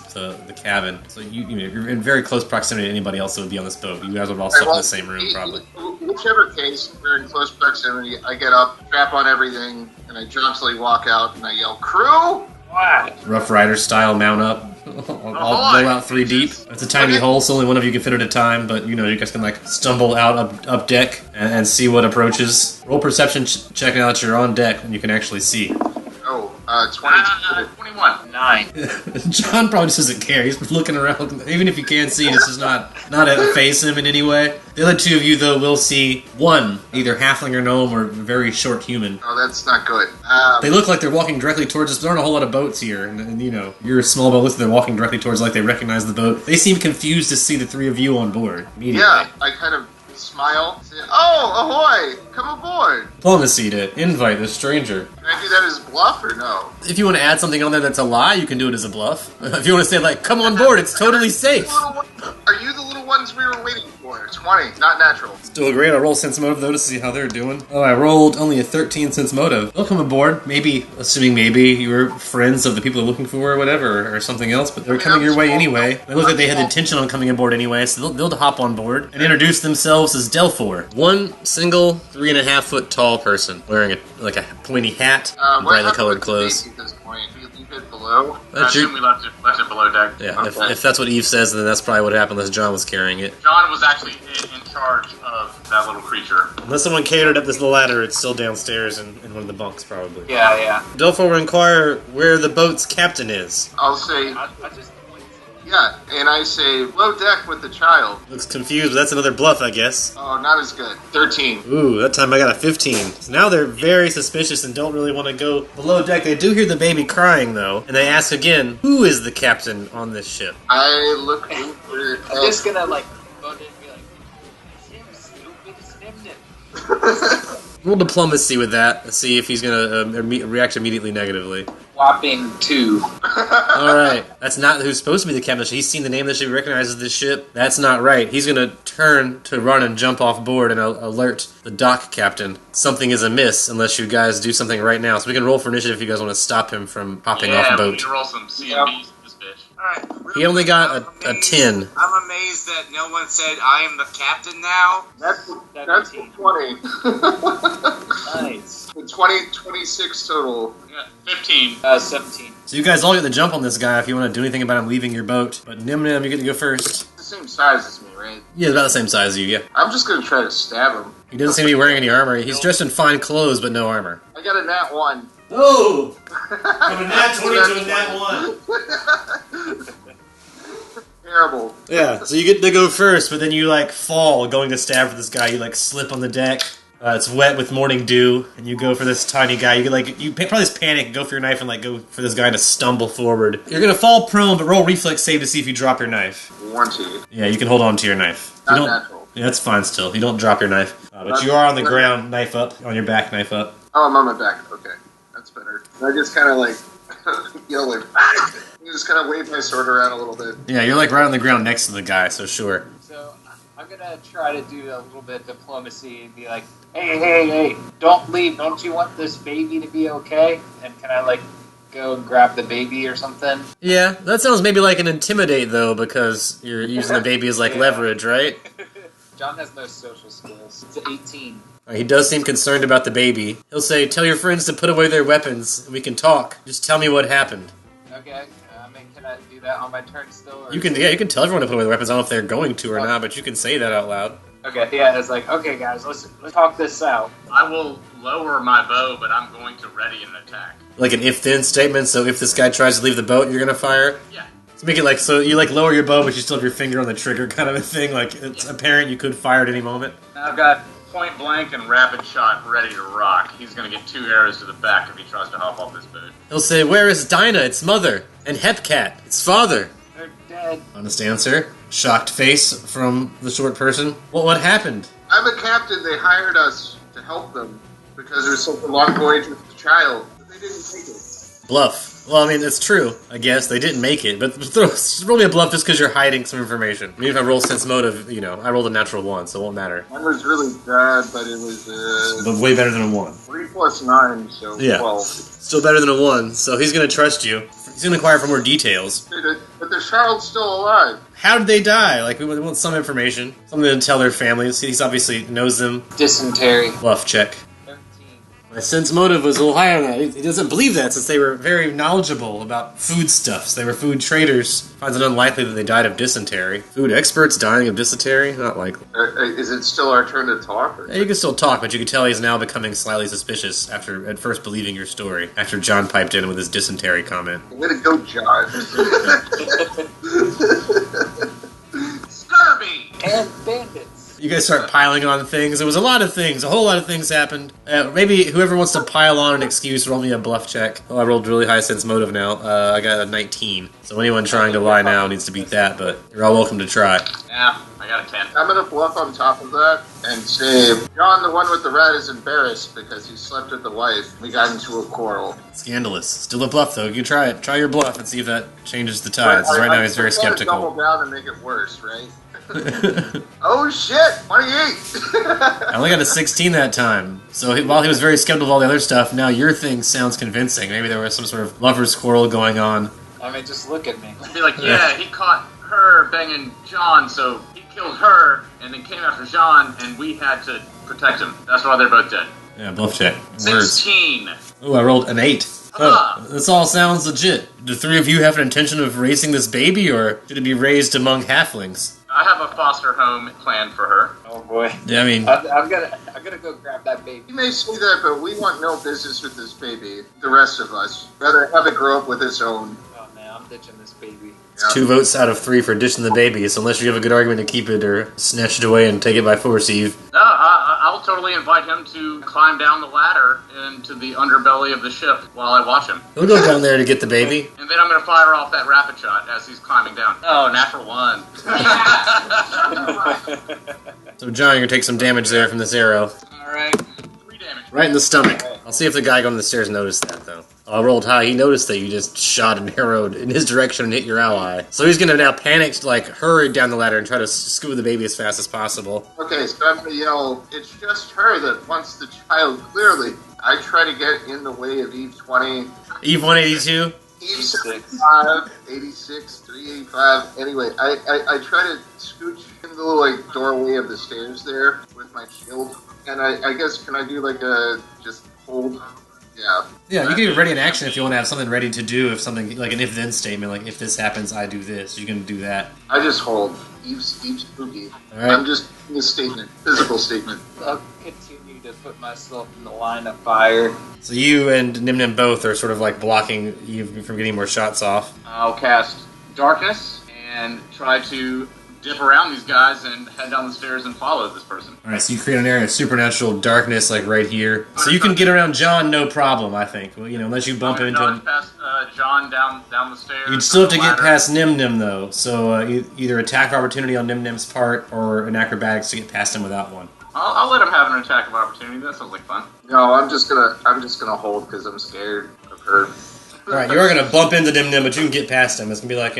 the cabin, so you're in very close proximity to anybody else that would be on this boat. You guys would all sleep in the same room, probably. Whichever case, we're in close proximity. I get up, strap on everything, and I jauntily walk out, and I yell, "Crew!" What? Rough Rider style mount up. I'll go out 3 deep. It's a tiny hole, so only one of you can fit at a time, but you guys can like stumble out up deck and see what approaches. Roll perception check out that you're on deck and you can actually see. Oh, 22. 21. 9. John probably just doesn't care. He's looking around. Even if you can see, it's just not phase him in any way. The other 2 of you, though, will see one, either halfling or gnome or very short human. Oh, that's not good. They look like they're walking directly towards us. There aren't a whole lot of boats here, and you're a small boat. They're walking directly towards, like they recognize the boat. They seem confused to see the 3 of you on board immediately. Yeah, I kind of smile. Say, "Oh, ahoy! Come aboard!" Diplomacy to invite a stranger. Can I do that as bluff or no? If you want to add something on there that's a lie, you can do it as a bluff. If you want to say, like, come on board, it's totally safe. Are you the little ones we were waiting for? 20, not natural. Still great. I roll sense motive, though, to see how they're doing. Oh, I rolled only a 13 sense motive. They'll come aboard. Maybe, assuming maybe you were friends of the people they're looking for or whatever, or something else, but they're coming your way anyway. They look like they had the intention on coming aboard anyway, so they'll hop on board and introduce themselves as Delphor. One single 3.5-foot tall person wearing a pointy hat, and What brightly happened colored with clothes. Stacy at this point? We leave it below? I That's assume your, we left it below deck. yeah, Okay. if that's what Eve says, then that's probably what happened unless John was carrying it. John was actually in charge of that little creature. Unless someone catered up this ladder, it's still downstairs in one of the bunks, probably. Yeah. Delphor will inquire where the boat's captain is. I'll say, I just yeah, and I say, "Below deck with the child." Looks confused, but that's another bluff, I guess. Oh, not as good. 13. Ooh, that time I got a 15. So now they're very suspicious and don't really want to go below deck. They do hear the baby crying, though, and they ask again, who is the captain on this ship? I look over I'm just gonna like phone it and be like, "It's him, stupid, it's Nim Nim." Roll diplomacy with that. Let's see if he's going to react immediately negatively. whopping 2. All right, that's not who's supposed to be the captain. He's seen the name of the ship, he recognizes this ship. That's not right. He's gonna turn to run and jump off board and alert the dock captain. Something is amiss unless you guys do something right now. So we can roll for initiative if you guys want to stop him from hopping off Yeah, the we boat. need to roll some CMBs in this bitch. Alright. He only got a 10. I'm amazed that no one said, I am the captain now. That's the 20. Nice. The 26 total. Yeah, 15. 17. So you guys all get the jump on this guy if you want to do anything about him leaving your boat. But Nim Nim, you get to go first. The same size as me, right? Yeah, about the same size as you, yeah. I'm just gonna try to stab him. He doesn't seem to be wearing any armor. He's dressed in fine clothes, but no armor. I got a nat 1. Oh! From a nat 20 to a nat 1. Terrible. Yeah, so you get to go first, but then you, fall going to stab for this guy. You, slip on the deck. It's wet with morning dew, and you go for this tiny guy. You probably just panic and go for your knife and, go for this guy to stumble forward. You're gonna fall prone, but roll reflex save to see if you drop your knife. 20. Yeah, you can hold on to your knife. Not natural. Yeah, that's fine still. You don't drop your knife. But you are on the ground, knife up, on your back, knife up. Oh, I'm on my back. Okay. That's better. I just kind of, yell you just kind of wave my sword around a little bit. Yeah, you're, right on the ground next to the guy, so sure. So I'm gonna try to do a little bit of diplomacy and be like, hey, don't leave. Don't you want this baby to be okay? And can I, go and grab the baby or something? Yeah, that sounds maybe like an intimidate, though, because you're using the baby as, Yeah. leverage, right? John has no social skills. It's 18. He does seem concerned about the baby. He'll say, tell your friends to put away their weapons, and we can talk. Just tell me what happened. Okay. Can I do that on my turn still? Or You can tell everyone to put away their weapons. I don't know if they're going to or not, but you can say that out loud. Okay, yeah, it's okay, guys, let's talk this out. I will lower my bow, but I'm going to ready an attack. Like an if-then statement, so if this guy tries to leave the boat, you're gonna fire? Yeah. So make it so you lower your bow, but you still have your finger on the trigger kind of a thing. It's apparent you could fire at any moment. I've got point blank and rapid shot ready to rock. He's going to get 2 arrows to the back if he tries to hop off this boat. He'll say, where is Dinah, its mother? And Hepcat, its father? They're dead. Honest answer. Shocked face from the short person. What happened? I'm a captain. They hired us to help them because there was such a long voyage with the child. But they didn't take it. Bluff. Well, I mean, it's true, I guess. They didn't make it, but roll me a bluff just because you're hiding some information. Maybe if I roll sense motive, I rolled a natural 1, so it won't matter. Mine was really bad, but it was But way better than a 1. 3 plus 9, so Yeah. 12. Still better than a 1, so he's going to trust you. He's going to inquire for more details. But the child's still alive. How did they die? We want some information. Something to tell their families. He obviously knows them. Dysentery. Bluff check. 13. My sense motive was a little higher than that. He doesn't believe that since they were very knowledgeable about foodstuffs. They were food traders. Finds it unlikely that they died of dysentery. Food experts dying of dysentery? Not likely. Is it still our turn to talk? Or? Yeah, you can still talk, but you can tell he's now becoming slightly suspicious after at first believing your story. After John piped in with his dysentery comment. Way to go, John. Scurvy! And bandits. You guys start piling on things. There was a lot of things. A whole lot of things happened. Maybe whoever wants to pile on an excuse, roll me a bluff check. Oh, I rolled really high sense motive now. I got a 19. So anyone trying to lie now needs to beat that, but you're all welcome to try. Yeah, I got a 10. I'm gonna bluff on top of that and say, John, the one with the rat, is embarrassed because he slept with the wife. We got into a quarrel. Scandalous. Still a bluff, though. You can try it. Try your bluff and see if that changes the tides. Right now he's very I'm trying to skeptical. double down and make it worse, right? Oh shit! 28! I only got a 16 that time. So while he was very skeptical of all the other stuff, now your thing sounds convincing. Maybe there was some sort of lover's quarrel going on. I mean, just look at me. I'd be like, yeah, he caught her banging John, so he killed her, and then came after John, and we had to protect him. That's why they're both dead. Yeah, bluff check. Words. 16! Oh, I rolled an 8. Oh, this all sounds legit. Do 3 of you have an intention of raising this baby, or should it be raised among halflings? I have a foster home planned for her. Oh boy. Yeah, I mean... I'm gonna go grab that baby. You may say that, but we want no business with this baby. The rest of us. Rather have it grow up with its own. Oh man, I'm ditching this baby. It's 2 votes out of 3 for ditching the baby, so unless you have a good argument to keep it or snatch it away and take it by force, Eve. No, I'll totally invite him to climb down the ladder into the underbelly of the ship while I watch him. He'll go down there to get the baby. And then I'm going to fire off that rapid shot as he's climbing down. Oh, natural 1. So, John, you're going to take some damage there from this arrow. Alright. 3 damage. Right in the stomach. I'll see if the guy going to the stairs noticed that, though. I rolled high. He noticed that you just shot and arrowed in his direction and hit your ally. So he's gonna now panic, like, hurry down the ladder and try to scoot the baby as fast as possible. Okay, so I'm gonna yell, it's just her that wants the child, clearly. I try to get in the way of Eve 20. Eve 182? Eve 75, 86, 385. Anyway, I try to scooch in the little, like, doorway of the stairs there with my shield. And I guess, can I do, like, a just hold? Yeah. Yeah, you can even ready in action if you want to have something ready to do, if something, like an if-then statement, like, if this happens, I do this. You can do that. I just hold. Eve's spooky. All right. I'm just making a statement, physical statement. I'll continue to put myself in the line of fire. So you and Nim Nim both are sort of like blocking Eve from getting more shots off. I'll cast Darkness and try to dip around these guys and head down the stairs and follow this person. Alright, so you create an area of supernatural darkness, like right here. So you can get around John, no problem, I think. Well, unless you bump into him. Past John down the stairs. You'd still have to get past Nim Nim, though. So either attack of opportunity on Nim Nim's part, or an acrobatics to get past him without one. I'll let him have an attack of opportunity. That sounds like fun. No, I'm just gonna hold because I'm scared of her. Alright, you are going to bump into Nim Nim, but you can get past him. It's going to be like,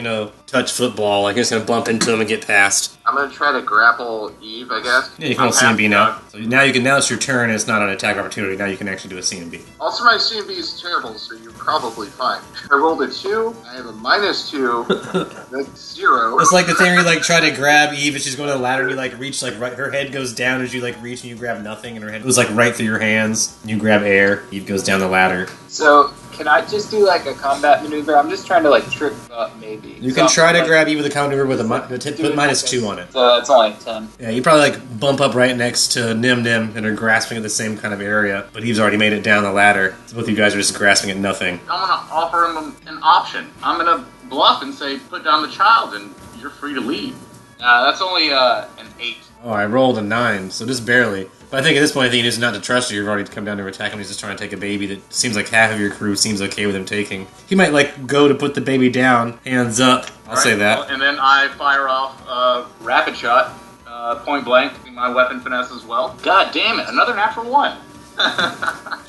touch football. Like, you're just going to bump into him and get past. I'm gonna try to grapple Eve, I guess. Yeah, you can roll CMB now. So now it's your turn, and it's not an attack opportunity. Now you can actually do a CMB. Also, my CMB is terrible, so you're probably fine. I rolled a 2, I have a -2, that's 0. It's like the thing where you, try to grab Eve as she's going to the ladder, and you, reach, right, her head goes down as you, reach, and you grab nothing, and her head goes, right through your hands. You grab air, Eve goes down the ladder. So, can I just do, a combat maneuver? I'm just trying to, trip up, maybe. You can try to grab Eve with a combat maneuver with put -2 on it. So, it's only 10. Yeah, you probably, bump up right next to Nim Nim and are grasping at the same kind of area, but Eve's already made it down the ladder. So both of you guys are just grasping at nothing. I'm going to offer him an option. I'm going to bluff and say, put down the child, and you're free to leave. That's only an 8. Oh, I rolled a 9, so just barely. But I think at this point, I think he's not to trust you. You've already come down to attack him. He's just trying to take a baby that seems like half of your crew seems okay with him taking. He might, go to put the baby down, hands up. I'll say that. Well, and then I fire off a rapid shot, point blank, my weapon finesse as well. God damn it, another natural 1.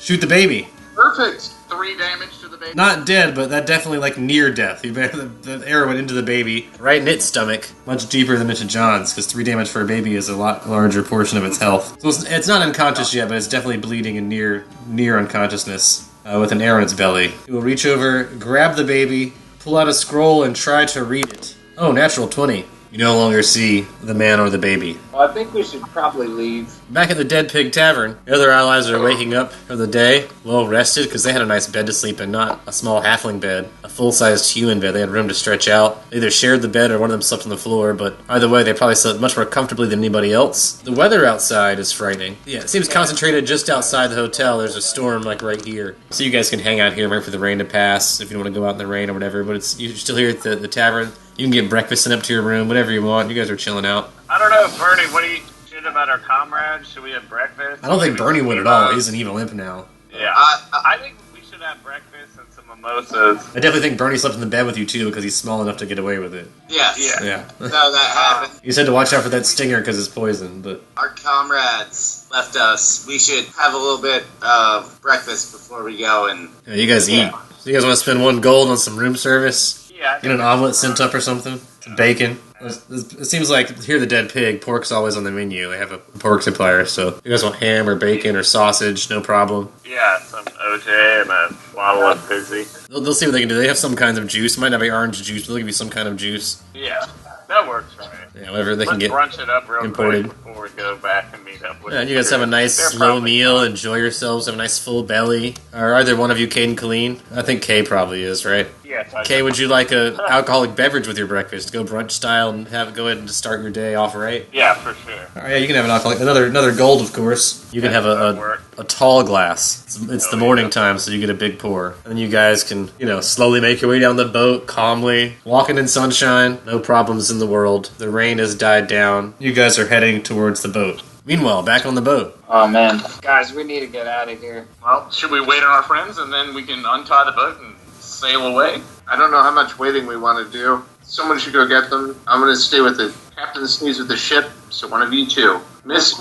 Shoot the baby. Perfect! 3 damage to the baby. Not dead, but that definitely, near death. The arrow went into the baby, right in its stomach. Much deeper than into John's, because 3 damage for a baby is a lot larger portion of its health. So it's not unconscious yet, but it's definitely bleeding and near unconsciousness, with an arrow in its belly. You will reach over, grab the baby, pull out a scroll, and try to read it. Oh, natural 20. You no longer see the man or the baby. Well, I think we should probably leave. Back at the Dead Pig Tavern, the other allies are waking up for the day, well rested, because they had a nice bed to sleep in, not a small halfling bed, a full-sized human bed. They had room to stretch out. They either shared the bed or one of them slept on the floor, but either way, they probably slept much more comfortably than anybody else. The weather outside is frightening. Yeah, it seems concentrated just outside the hotel. There's a storm, right here. So you guys can hang out here, wait for the rain to pass, if you don't want to go out in the rain or whatever, but you're still here at the tavern. You can get breakfast sent up to your room, whatever you want. You guys are chilling out. I don't know, Bernie, what do you shit about our comrades? Should we have breakfast? I don't think Bernie would at all. He's an evil imp now. Yeah. I think we should have breakfast and some mimosas. I definitely think Bernie slept in the bed with you, too, because he's small enough to get away with it. Yeah. Yeah. No, that happened. You said to watch out for that stinger because it's poison, but... Our comrades left us. We should have a little bit of breakfast before we go and... Yeah, you guys eat. So you guys want to spend 1 gold on some room service? Yeah. Get an omelet sent up or something? Some bacon? It seems like here the Dead Pig, pork's always on the menu. They have a pork supplier, so you guys want ham or bacon or sausage, no problem. Yeah, some OJ and a bottle of fizzy. They'll see what they can do. They have some kinds of juice. It might not be orange juice, but they'll give you some kind of juice. Yeah, that works for me. Yeah, whatever they can Let's get brunch it up real imported. quick before we go back and meet up with Yeah, you guys have a nice They're slow probably meal, fine. enjoy yourselves, have a nice full belly. Or either one of you, Kate and Colleen? I think Kay probably is, right? Yes, I Kay, would you like a alcoholic beverage with your breakfast? Go brunch style and go ahead and start your day off right? Yeah, for sure. All right, yeah, you can have an alcoholic. Another gold, of course. You can have a tall glass. It's the morning time, so you get a big pour. And you guys can, slowly make your way down the boat, calmly, walking in sunshine, no problems in the world. The rain has died down. You guys are heading towards the boat. Meanwhile, back on the boat. Oh, man. Guys, we need to get out of here. Well, should we wait on our friends and then we can untie the boat and sail away? I don't know how much waiting we want to do. Someone should go get them. I'm going to stay with the captain stays with the ship, so one of you two. Miss...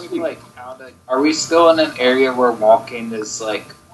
Are we still in an area where walking is,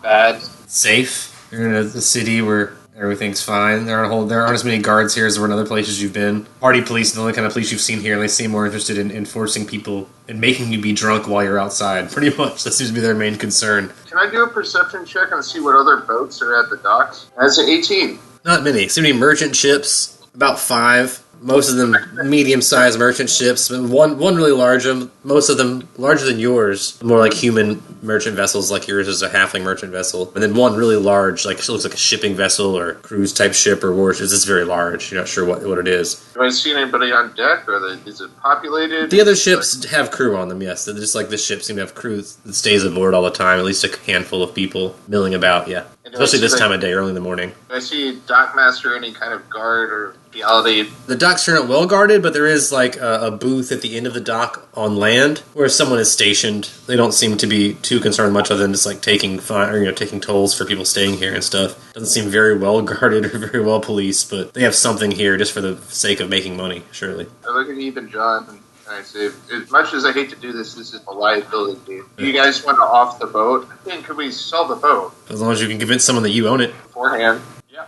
bad? Safe? You're in a city where everything's fine. There aren't as many guards here as there were in other places you've been. Party police, the only kind of police you've seen here, and they seem more interested in enforcing people and making you be drunk while you're outside. Pretty much, that seems to be their main concern. Can I do a perception check and see what other boats are at the docks? That's an 18. Not many. Seem to be merchant ships, about 5. Most of them medium-sized merchant ships. One really large. Most of them larger than yours. More like human merchant vessels, like yours is a halfling merchant vessel. And then one really large, like it looks like a shipping vessel or cruise type ship or warship. It's very large. You're not sure what it is. Do I see anybody on deck, or is it populated? The other ships have crew on them. Yes, they're just like this ship seem to have crew that stays aboard all the time. At least a handful of people milling about. Yeah, especially this time of day, early in the morning. Do I see dockmaster, any kind of guard or reality? The docks turn out well guarded, but there is like a booth at the end of the dock on land where someone is stationed. They don't seem to be too concerned much other than just like taking taking tolls for people staying here and stuff. Doesn't seem very well guarded or very well policed, but they have something here just for the sake of making money, surely. I look at Eve and John and I say, as much as I hate to do this, this is a liability. You guys want to off the boat? Then could we sell the boat? As long as you can convince someone that you own it. Beforehand. Yeah.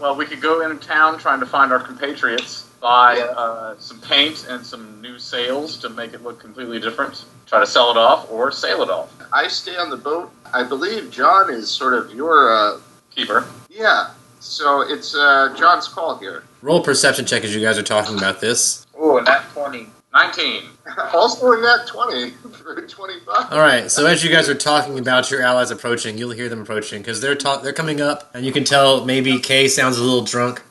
Well, we could go into town trying to find our compatriots, buy some paint and some new sails to make it look completely different. Try to sell it off or sail it off. I stay on the boat. I believe John is sort of your keeper. Yeah. So it's John's call here. Roll a perception check as you guys are talking about this. Ooh, that 20. 19. Also in that 20 for 25. Alright, so as you guys are talking about your allies approaching, you'll hear them approaching, because they're coming up, and you can tell maybe Kay sounds a little drunk,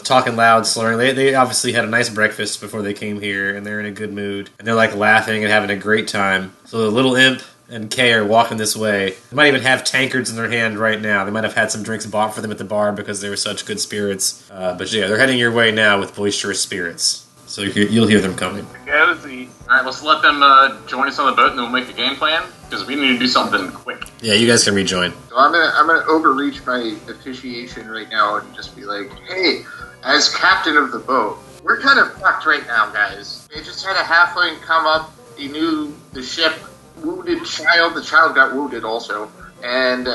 talking loud, slurring. They obviously had a nice breakfast before they came here, and they're in a good mood, and they're like laughing and having a great time. So the little imp and Kay are walking this way. They might even have tankards in their hand right now. They might have had some drinks bought for them at the bar because they were such good spirits. But yeah, they're heading your way now with boisterous spirits. So you'll hear them coming. Alright, let's let them join us on the boat and then we'll make a game plan, because we need to do something quick. Yeah, you guys can rejoin. So I'm gonna overreach my officiation right now and just be like, hey, as captain of the boat, we're kind of fucked right now, guys. They just had a halfling come up. He knew the ship, wounded child. The child got wounded also. And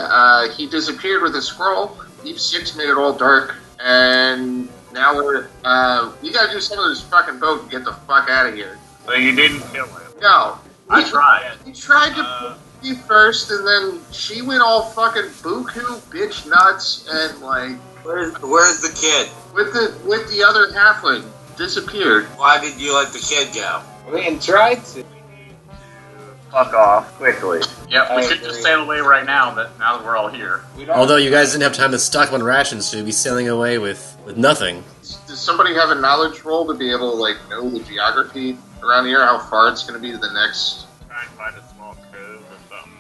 he disappeared with a scroll. Eve 6 made it all dark. And now we gotta do something to this fucking boat and get the fuck out of here. So you didn't kill him? No. I tried. He tried to put me first, and then she went all fucking buku, bitch nuts, and like... Where's the kid? With the other halfling. Disappeared. Why did you let the kid go? We can try to. Fuck off quickly. Yeah, we I could agree. just sail away right now that we're all here. We don't Although you guys didn't have time to stock up on rations, so you'd be sailing away with nothing. Does somebody have a knowledge roll to be able to, like, know the geography around here? How far it's going to be to the next... Try and find a small cove or something.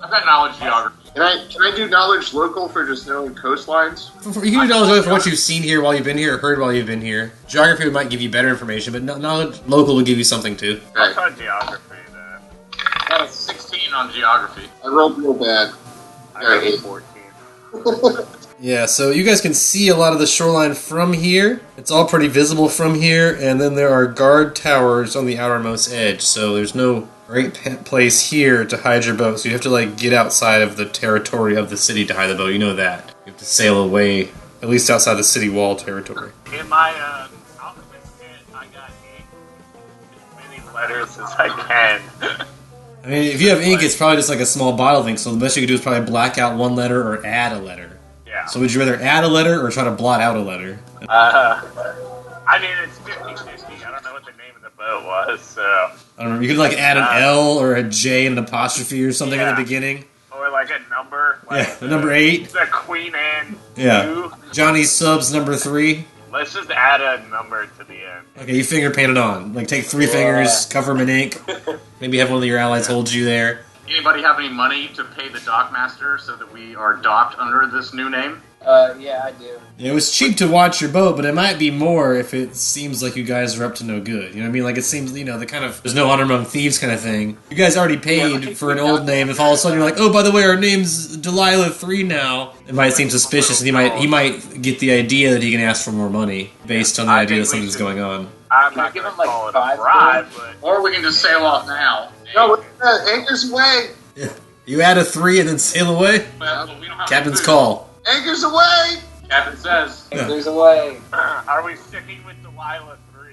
I've got knowledge geography. Can I do knowledge local for just knowing coastlines? You can do knowledge for what you've seen here while you've been here, or heard while you've been here. Geography might give you better information, but knowledge local will give you something too. I'll Okay. try geography then. I got a 16 on geography. I rolled real bad. I got Okay. a 14. Yeah, so you guys can see a lot of the shoreline from here. It's all pretty visible from here, and then there are guard towers on the outermost edge, so there's no great place here to hide your boat, so you have to like get outside of the territory of the city to hide the boat. You know that. You have to sail away, at least outside the city wall territory. In my alchemist kit, I got ink. As many letters as I can. I mean, if you have ink, it's probably just like a small bottle thing, so the best you can do is probably black out one letter or add a letter. Yeah. So would you rather add a letter or try to blot out a letter? I mean, it's 50-50. I don't know what the name of the boat was, so... I don't know, you could like add an L or a J and an apostrophe or something Yeah. in the beginning. Or like a number. Like Yeah, the number 8. The Queen Anne Yeah. 2. Johnny Subs number 3. Let's just add a number to the end. Okay, you finger paint it on. Like take 3 fingers, cover them in ink. Maybe have one of your allies hold you there. Anybody have any money to pay the dockmaster so that we are docked under this new name? Yeah, I do. It was cheap to watch your boat, but it might be more if it seems like you guys are up to no good. You know what I mean? Like it seems, the kind of there's no honor among thieves kind of thing. You guys already paid for an old name. If all of a sudden you're like, oh, by the way, our name's Delilah 3 now, it might seem suspicious, and he might get the idea that he can ask for more money based on the I idea that think we something's should- going on. I'm Can I not give going him, to like, call it a 5 bribe, but... Or we can just sail off now. No, anchors away! You add a 3 and then sail away? Well, we don't have Captain's food. call. Anchors away! Captain says. Yeah. There's a way. Are we sticking with Delilah 3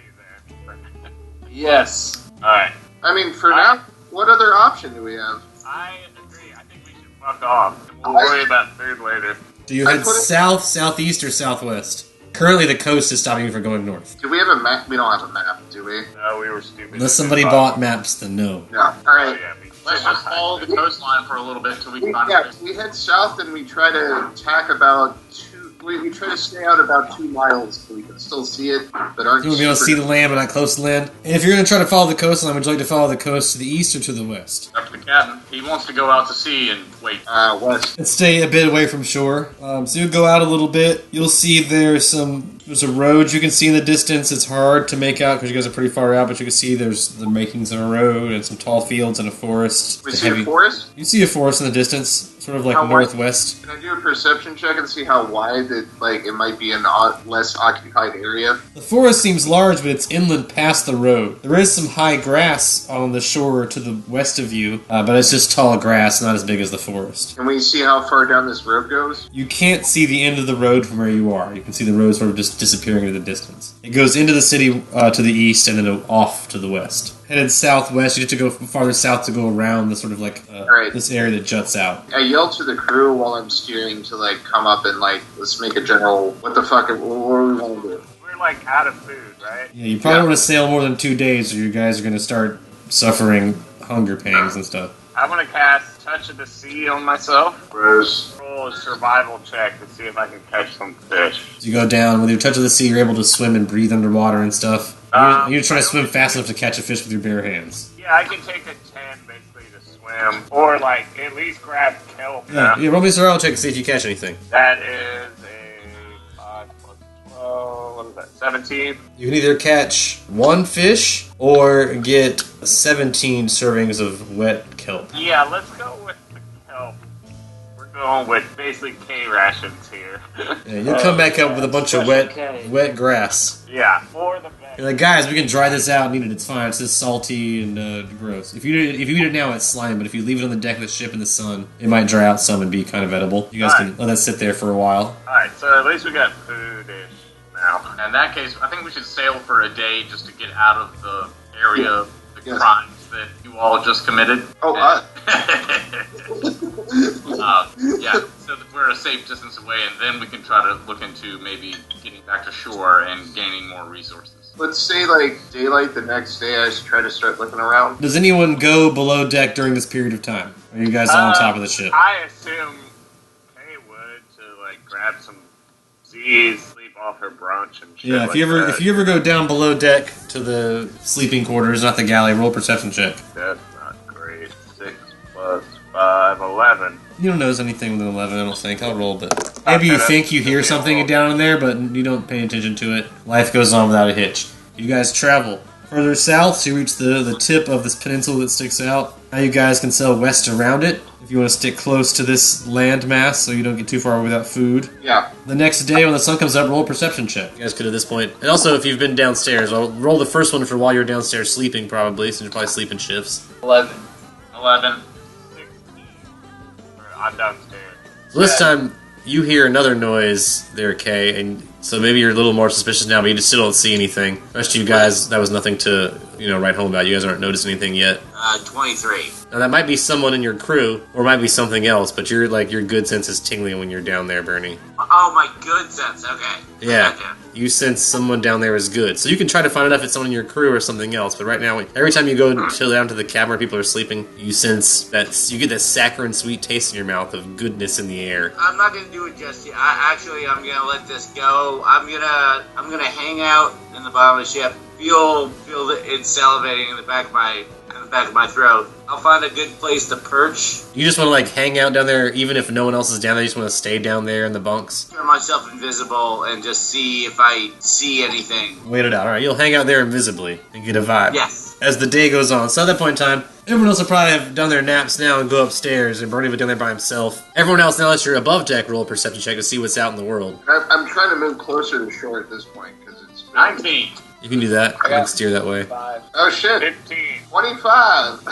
then? Yes. Alright. I mean, for now, what other option do we have? I agree. I think we should fuck off. We'll worry about food later. Do you head south, southeast, or southwest? Currently, the coast is stopping you from going north. Do we have a map? We don't have a map, do we? No, we were stupid. Unless somebody bought maps, then no. Yeah. Oh, Alright. yeah, we Let's just follow the coastline for a little bit till we can find Yeah, it. we head south and we try to tack about 2. We try to stay out about 2 miles so we can still see it, but aren't You want to be able to see the land, but not close to land. And if you're going to try to follow the coastline, would you like to follow the coast to the east or to the west? Up to the captain. He wants to go out to sea and wait. West. And stay a bit away from shore. So you go out a little bit. You'll see there's a road you can see in the distance. It's hard to make out because you guys are pretty far out, but you can see there's the makings of a road and some tall fields and a forest. We It's see heavy- a forest? You see a forest in the distance, sort of like How wide? northwest. Can I do a perception check and see how wide it might be an less occupied area? The forest seems large, but it's inland past the road. There is some high grass on the shore to the west of you, but it's just tall grass, not as big as the forest. Can we see how far down this road goes? You can't see the end of the road from where you are. You can see the road sort of just disappearing into the distance. It goes into the city to the east and then off to the west. Headed southwest, you have to go farther south to go around the sort of like Alright. this area that juts out. I yell to the crew while I'm steering to come up and let's make a general. What the fuck? What do we want to do? We're like out of food, right? Yeah, you probably want to sail more than 2 days, or you guys are going to start suffering hunger pangs and stuff. I'm gonna cast Touch of the Sea on myself. Gross. Roll a survival check to see if I can catch some fish. So you go down with your touch of the sea. You're able to swim and breathe underwater and stuff. You're trying to swim fast enough to catch a fish with your bare hands. Yeah, I can take a 10 basically to swim, or at least grab kelp. Yeah, roll me a survival check to see if you catch anything. That is a 5 plus 12. What is that? 17. You can either catch 1 fish or get 17 servings of wet kelp. Yeah, let's go with the kelp. We're going with basically K rations here. Yeah, you'll come back up with a bunch of wet grass. Yeah, for the best. You're like, guys, we can dry this out and eat it. It's fine. It's just salty and gross. If you eat it now, it's slime. But if you leave it on the deck of the ship in the sun, it might dry out some and be kind of edible. You guys can let that sit there for a while. Alright, so at least we got food-ish now. In that case, I think we should sail for a day just to get out of the area of the Yes. crimes that you all just committed. Oh, Yeah, so that we're a safe distance away, and then we can try to look into maybe getting back to shore and gaining more resources. let's say daylight the next day. I should try to start looking around. Does anyone go below deck during this period of time? Or are you guys all on top of the ship? I assume Kay would to grab some Z's, sleep off her brunch and shit. Yeah, like if you ever go down below deck to the sleeping quarters, not the galley, roll a perception check. That's not great. 6 plus 5, 11. You don't notice anything with an 11, I don't think. I'll roll, but maybe you think you hear something down in there, but you don't pay attention to it. Life goes on without a hitch. You guys travel further south, so you reach the tip of this peninsula that sticks out. Now you guys can sail west around it if you want to stick close to this landmass so you don't get too far without food. Yeah. The next day when the sun comes up, roll a perception check. You guys could at this point. And also, if you've been downstairs, I'll roll the first one for while you're downstairs sleeping, probably, since you're probably sleeping shifts. 11. 11. 16. I'm downstairs. So this time, you hear another noise there, Kay, and so maybe you're a little more suspicious now, but you just still don't see anything. The rest of you guys, that was nothing to, write home about. You guys aren't noticing anything yet. 23. Now, that might be someone in your crew, or it might be something else, but your good sense is tingling when you're down there, Bernie. Oh, my good sense. Okay. Yeah. Gotcha. You sense someone down there is good. So you can try to find out if it's someone in your crew or something else, but right now, every time you go chill down to the cabin where people are sleeping, you sense that, you get that saccharine sweet taste in your mouth of goodness in the air. I'm not gonna do it just yet. I'm gonna let this go. I'm gonna hang out in the bottom of the ship. Feel it salivating in the back of my throat. I'll find a good place to perch. You just want to hang out down there, even if no one else is down there. You just want to stay down there in the bunks. Turn myself invisible and just see if I see anything. Wait it out. All right, you'll hang out there invisibly and get a vibe. Yes. As the day goes on. So at that point in time, everyone else will probably have done their naps now and go upstairs, and Bernie will be down there by himself. Everyone else, now that you're above deck, roll a perception check to see what's out in the world. I'm trying to move closer to shore at this point because it's 19. You can do that. I can steer that way. 5. Oh shit! 15. 25.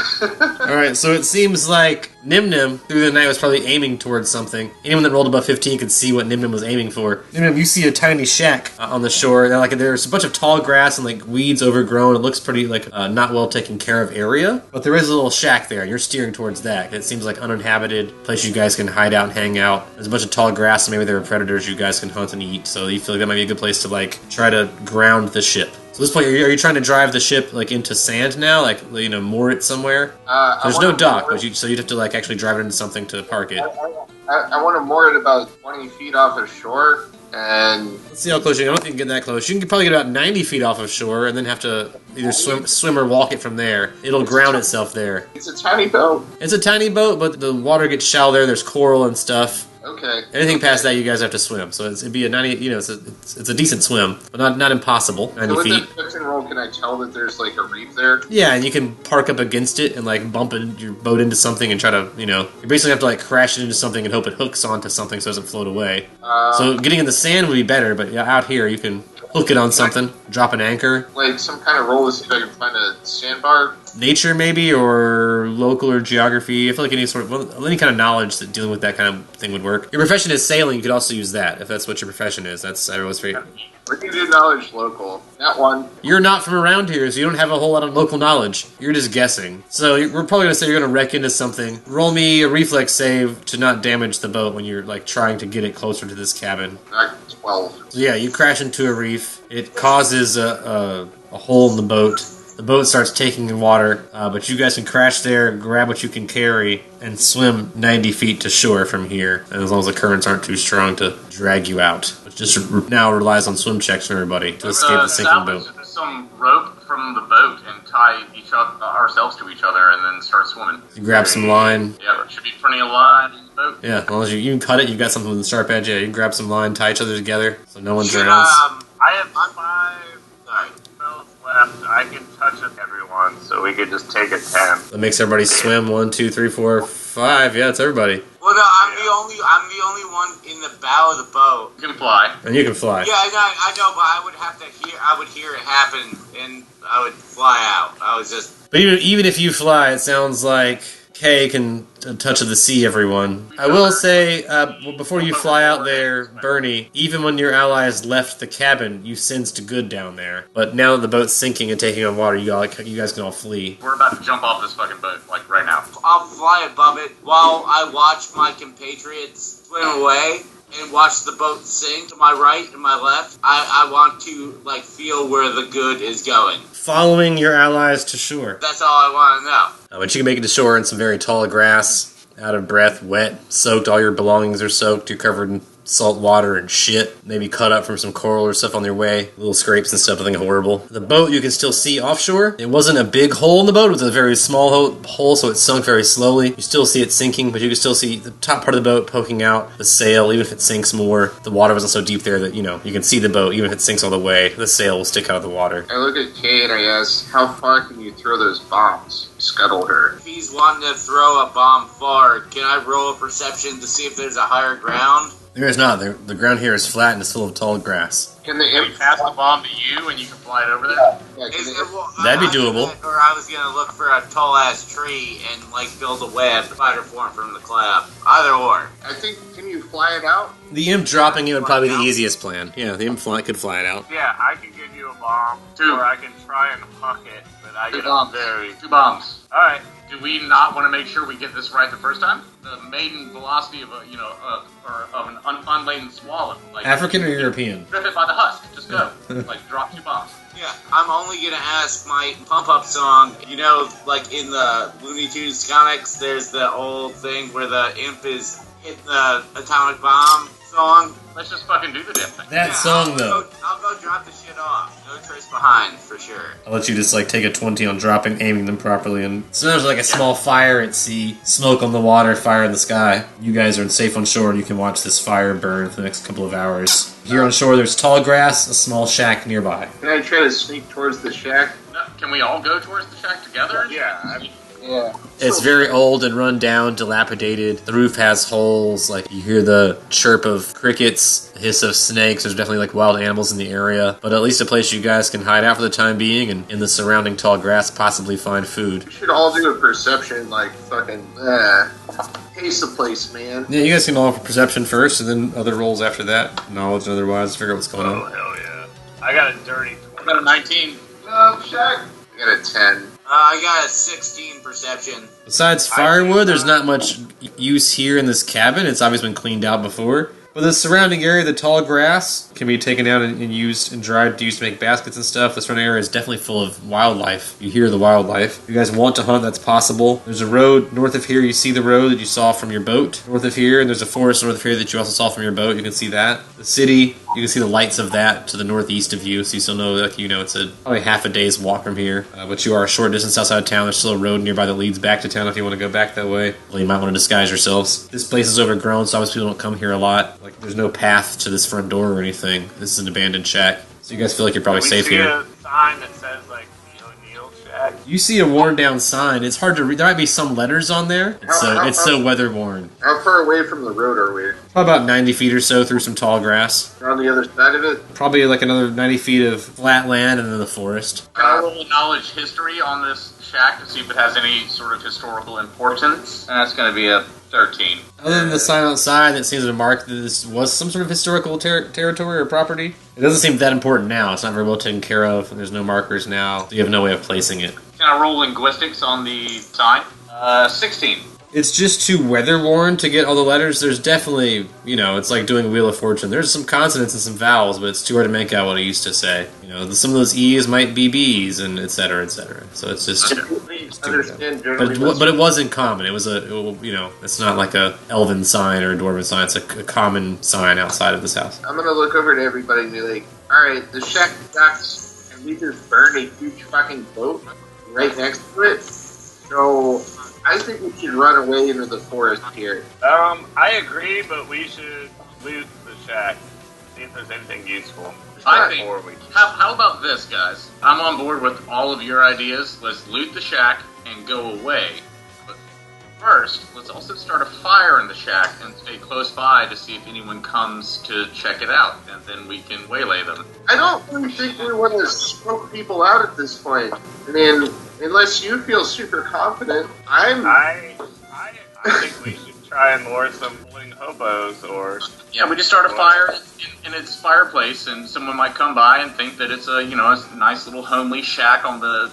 Alright, so it seems like Nim Nim through the night was probably aiming towards something. Anyone that rolled above 15 could see what Nim Nim was aiming for. Nim Nim, you see a tiny shack on the shore. There's a bunch of tall grass and like weeds overgrown. It looks pretty like not well taken care of area. But there is a little shack there, and you're steering towards that. It seems like uninhabited place you guys can hide out and hang out. There's a bunch of tall grass, and maybe there are predators you guys can hunt and eat. So you feel like that might be a good place to like try to ground the ship. So at this point, are you trying to drive the ship like into sand now, like moor it somewhere? There's no dock, so you'd have to like actually drive it into something to park it. I want to moor it about 20 feet off of shore, and let's see how close you can. I don't think you can get that close. You can probably get about 90 feet off of shore, and then have to either swim or walk it from there. It'll ground itself there. It's a tiny boat. It's a tiny boat, but the water gets shallow there. There's coral and stuff. Okay. Anything past that, you guys have to swim. So it'd be a 90. It's a decent swim, but not impossible. 90 so with feet. the description roll, can I tell that there's like a reef there? Yeah, and you can park up against it and like bump your boat into something and try to you basically have to like crash it into something and hope it hooks onto something so it doesn't float away. So getting in the sand would be better, but yeah, out here you can hook it on something, drop an anchor. Like some kind of roll to see if I can find a sandbar? Nature maybe, or local or geography. I feel like any kind of knowledge that dealing with that kind of thing would work. Your profession is sailing, you could also use that, if that's what your profession is. I always figured. We can do knowledge local. That one. You're not from around here, so you don't have a whole lot of local knowledge. You're just guessing. So we're probably going to say you're going to wreck into something. Roll me a reflex save to not damage the boat when you're like trying to get it closer to this cabin. 12. So yeah, you crash into a reef. It causes a hole in the boat. The boat starts taking in water, but you guys can crash there, grab what you can carry, and swim 90 feet to shore from here. And as long as the currents aren't too strong to drag you out. Which just now relies on swim checks from everybody to escape the sinking boat. Some rope from the boat and tie ourselves to each other and then start swimming. You grab some line. Yeah, there should be plenty of line in the boat. Yeah, as long as you can cut it, you've got something with a sharp edge. Yeah, you can grab some line, tie each other together so no one drowns. I have 5 spells left. I can touch it, everyone, so we could just take a 10. That makes everybody swim. 1, 2, 3, 4, 5. Yeah, it's everybody. Well, no, I'm the only one in the bow of the boat. You can fly. And you can fly. Yeah, I know, but I would hear it happen, and I would fly out. I was just. But even if you fly, it sounds like Kay can touch of the sea, everyone. I will say, before you fly out there, Bernie, even when your allies left the cabin, you sensed good down there. But now that the boat's sinking and taking on water, you guys can all flee. We're about to jump off this fucking boat, like right now. I'll fly above it while I watch my compatriots swim away and watch the boat sink to my right and my left. I want to like feel where the good is going. Following your allies to shore. That's all I want to know. But you can make it to shore in some very tall grass, out of breath, wet, soaked. All your belongings are soaked. You're covered in salt water and shit. Maybe cut up from some coral or stuff on their way. Little scrapes and stuff, nothing horrible. The boat you can still see offshore. It wasn't a big hole in the boat. It was a very small hole, so it sunk very slowly. You still see it sinking, but you can still see the top part of the boat poking out. The sail, even if it sinks more. The water wasn't so deep there that, you can see the boat. Even if it sinks all the way, the sail will stick out of the water. I look at Kay and I ask, how far can you throw those bombs? Scuttle her. If he's wanting to throw a bomb far, can I roll a perception to see if there's a higher ground? There is not. The ground here is flat and it's full of tall grass. Can the Can we imp pass the bomb to you and you can fly it over there? Yeah, can the That'd be doable. Or I was gonna look for a tall ass tree and build a web, spider form from the clap. Either or. I think, can you fly it out? The imp dropping it would probably be the easiest plan. Yeah, the imp could fly it out. Yeah, I can give you a bomb, 2. or I can try and huck it, but I 2 get bombs. very... 2 bombs. Alright. Do we not want to make sure we get this right the first time? The maiden velocity of an unladen swallow. Like, African or European? Rip it by the husk. Just go. Drop 2 bombs. Yeah, I'm only gonna ask my pump up song. Like in the Looney Tunes comics, there's the old thing where the imp is hitting the atomic bomb song. Let's just fucking do the damn thing. That song, though. I'll go drop the shit off. No trace behind, for sure. I'll let you just take a 20 on dropping, aiming them properly, and so there's a small fire at sea, smoke on the water, fire in the sky. You guys are safe on shore, and you can watch this fire burn for the next couple of hours. Here on shore, there's tall grass, a small shack nearby. Can I try to sneak towards the shack? No, can we all go towards the shack together? Yeah, Yeah. It's very old and run down, dilapidated. The roof has holes. Like, you hear the chirp of crickets, hiss of snakes. There's definitely like wild animals in the area, but at least a place you guys can hide out for the time being, and in the surrounding tall grass possibly find food. We should all do a perception, like fucking taste the place, man. Yeah, you guys can all have perception first, and then other rolls after that. Knowledge and otherwise, figure out what's going Oh, on. hell yeah. I got a dirty 20. I got a 19. Shaq. I got a 10. I got a 16 perception. Besides firewood, there's not much use here in this cabin. It's obviously been cleaned out before. But the surrounding area, the tall grass, can be taken out and used and dried to make baskets and stuff. The surrounding area is definitely full of wildlife. You hear the wildlife. If you guys want to hunt, that's possible. There's a road north of here. You see the road that you saw from your boat north of here, and there's a forest north of here that you also saw from your boat. You can see that. The city, you can see the lights of that to the northeast of you, so you still know, like, you know, it's probably half a day's walk from here. But you are a short distance outside of town. There's still a road nearby that leads back to town if you want to go back that way. Well, you might want to disguise yourselves. This place is overgrown, so obviously people don't come here a lot. Like, there's no path to this front door or anything. This is an abandoned shack. So you guys feel like you're probably safe here. We see a sign that says, like, O'Neill Shack. You see a worn down sign. It's hard to read. There might be some letters on there. It's so weather worn. How far away from the road are we? Probably about 90 feet or so through some tall grass. We're on the other side of it? Probably like another 90 feet of flat land and then the forest. Can I roll knowledge history on this shack to see if it has any sort of historical importance? And that's going to be a 13. Other than the sign outside that seems to mark that this was some sort of historical territory or property, it doesn't seem that important now. It's not very well taken care of, and there's no markers now. So you have no way of placing it. Can I roll linguistics on the sign? 16. It's just too weather-worn to get all the letters. There's definitely, you know, it's like doing Wheel of Fortune. There's some consonants and some vowels, but it's too hard to make out what it used to say. You know, some of those E's might be B's, and et cetera, et cetera. So it's just... Please understand generally. But it wasn't common. It was you know, it's not like a elven sign or a dwarven sign. It's a common sign outside of this house. I'm gonna look over to everybody and be like, alright, the shack docks, and we just burned a huge fucking boat right next to it. So I think we should run away into the forest here. I agree, but we should loot the shack. See if there's anything useful. I think. How about this, guys? I'm on board with all of your ideas. Let's loot the shack and go away. But first, let's also start a fire in the shack and stay close by to see if anyone comes to check it out, and then we can waylay them. I don't really think we want to smoke people out at this point. I mean, unless you feel super confident, I think we should try and lure some floating hobos, or... Yeah, we just start a fire in its fireplace, and someone might come by and think that it's a nice little homely shack on the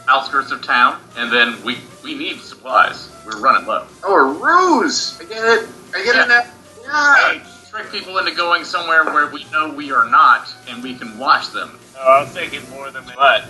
outskirts of town, and then we need supplies. We're running low. Oh, a ruse! I get it. Yeah. Hey, trick people into going somewhere where we know we are not, and we can watch them. I was thinking more than that.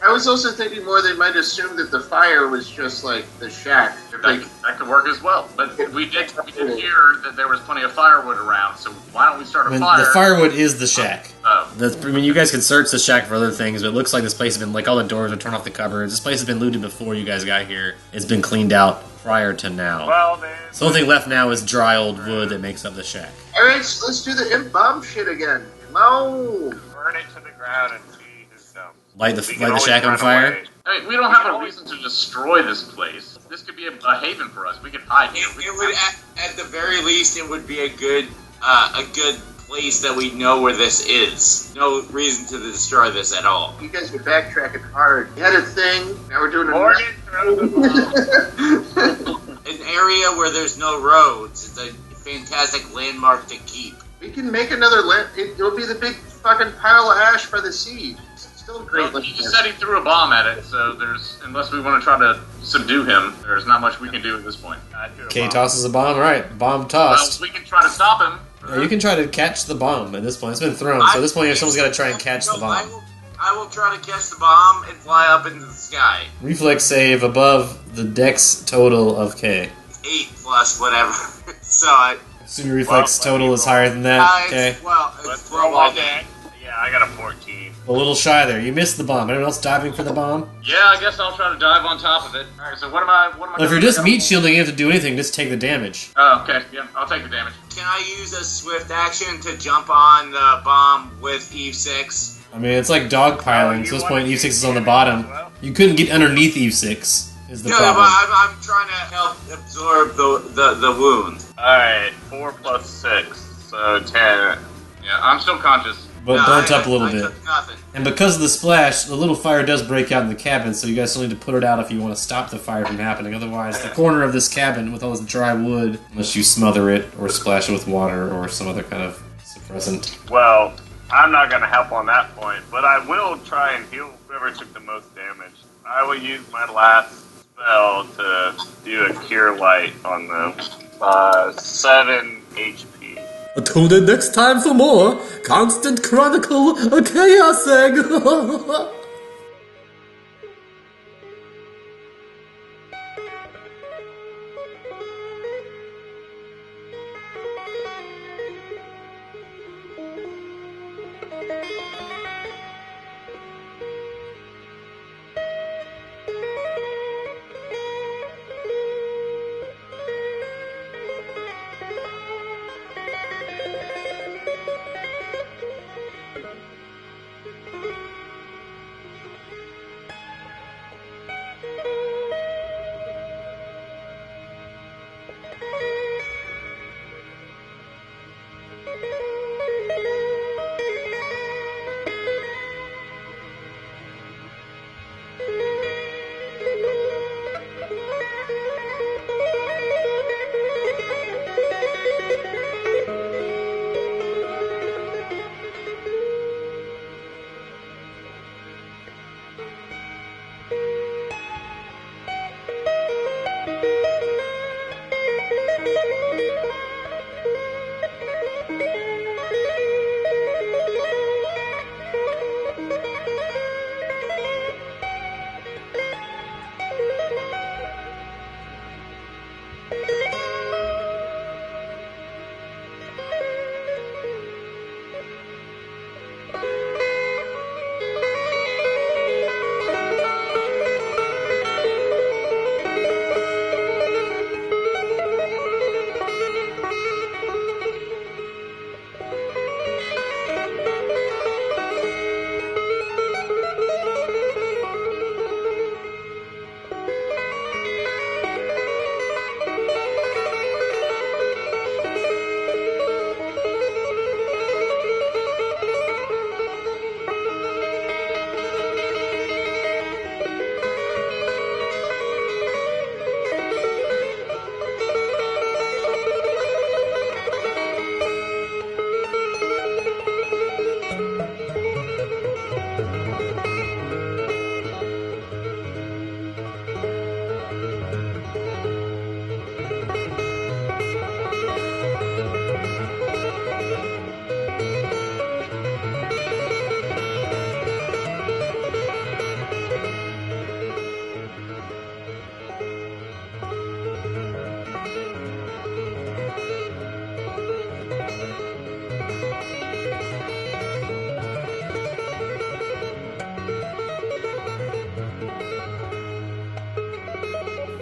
I was also thinking more they might assume that the fire was just like the shack. That could work as well. But we did hear that there was plenty of firewood around, so why don't we start a fire? The firewood is the shack. Oh. You guys can search the shack for other things, but it looks like this place has been, like, all the doors are turned off the cupboards. This place has been looted before you guys got here. It's been cleaned out prior to now. Well, then... So the only thing left now is dry old wood that makes up the shack. Alright, so let's do the imp bomb shit again. No! Burn it to the ground and see who's dumb. Light the shack on fire? I mean, we don't have a reason to destroy this place. This could be a haven for us. We could hide here. It would, at the very least, it would be a good place that we know where this is. No reason to destroy this at all. You guys are backtracking hard. You had a thing, now we're doing Morgan, throw the bomb. An area where there's no roads. It's a fantastic landmark to keep. We can make another it'll be the big fucking pile of ash by the sea. It's still a great. Well, he just said he threw a bomb at it, so unless we want to try to subdue him, there's not much we can do at this point. Kay tosses a bomb, right. Bomb tossed. Well, we can try to stop him. Yeah, you can try to catch the bomb at this point. It's been thrown, so at this point someone's got to try and catch the bomb. I will try to catch the bomb and fly up into the sky. Reflex save above the dex total of K. 8 plus whatever. So I... Assume your reflex total is higher than that. Okay. It's 12 again. Yeah, I got a 14. A little shy there. You missed the bomb. Anyone else diving for the bomb? Yeah, I guess I'll try to dive on top of it. Alright, so what am I well, if you're just meat shielding, you have to do anything. Just take the damage. Oh, okay. Yeah, I'll take the damage. Can I use a swift action to jump on the bomb with Eve 6? I mean, it's like dogpiling. So at this point, Eve 6 is on the bottom. Well, You couldn't get underneath Eve 6, is the Yeah, problem. but I'm trying to help absorb the wound. Alright, 4 plus 6, so 10. Yeah, I'm still conscious. But No, burnt I- up a little I bit. took nothing. And because of the splash, the little fire does break out in the cabin, so you guys still need to put it out if you want to stop the fire from happening. Otherwise, the corner of this cabin with all this dry wood, unless you smother it or splash it with water or some other kind of suppressant. Well, I'm not going to help on that point, but I will try and heal whoever took the most damage. I will use my last spell to do a cure light on them. 7 HP. Tune in next time for more Constant Chronicle Chaos Egg.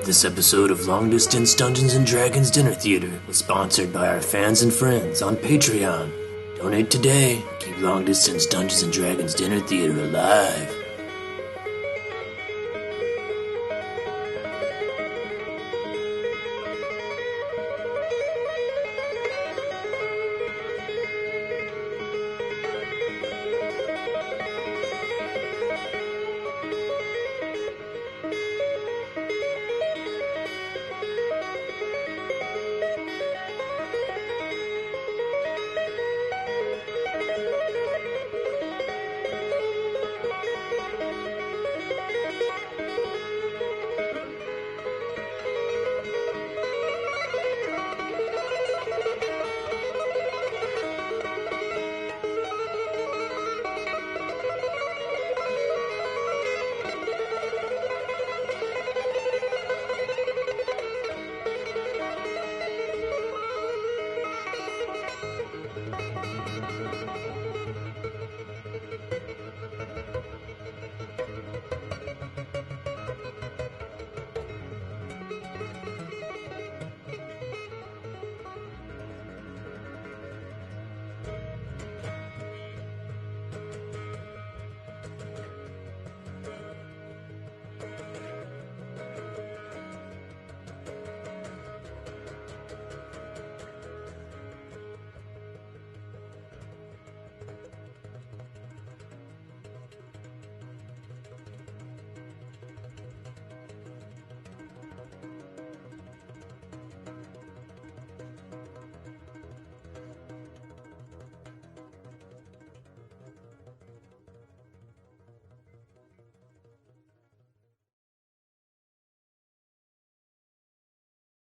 This episode of Long Distance Dungeons & Dragons Dinner Theater was sponsored by our fans and friends on Patreon. Donate today. Keep Long Distance Dungeons & Dragons Dinner Theater alive.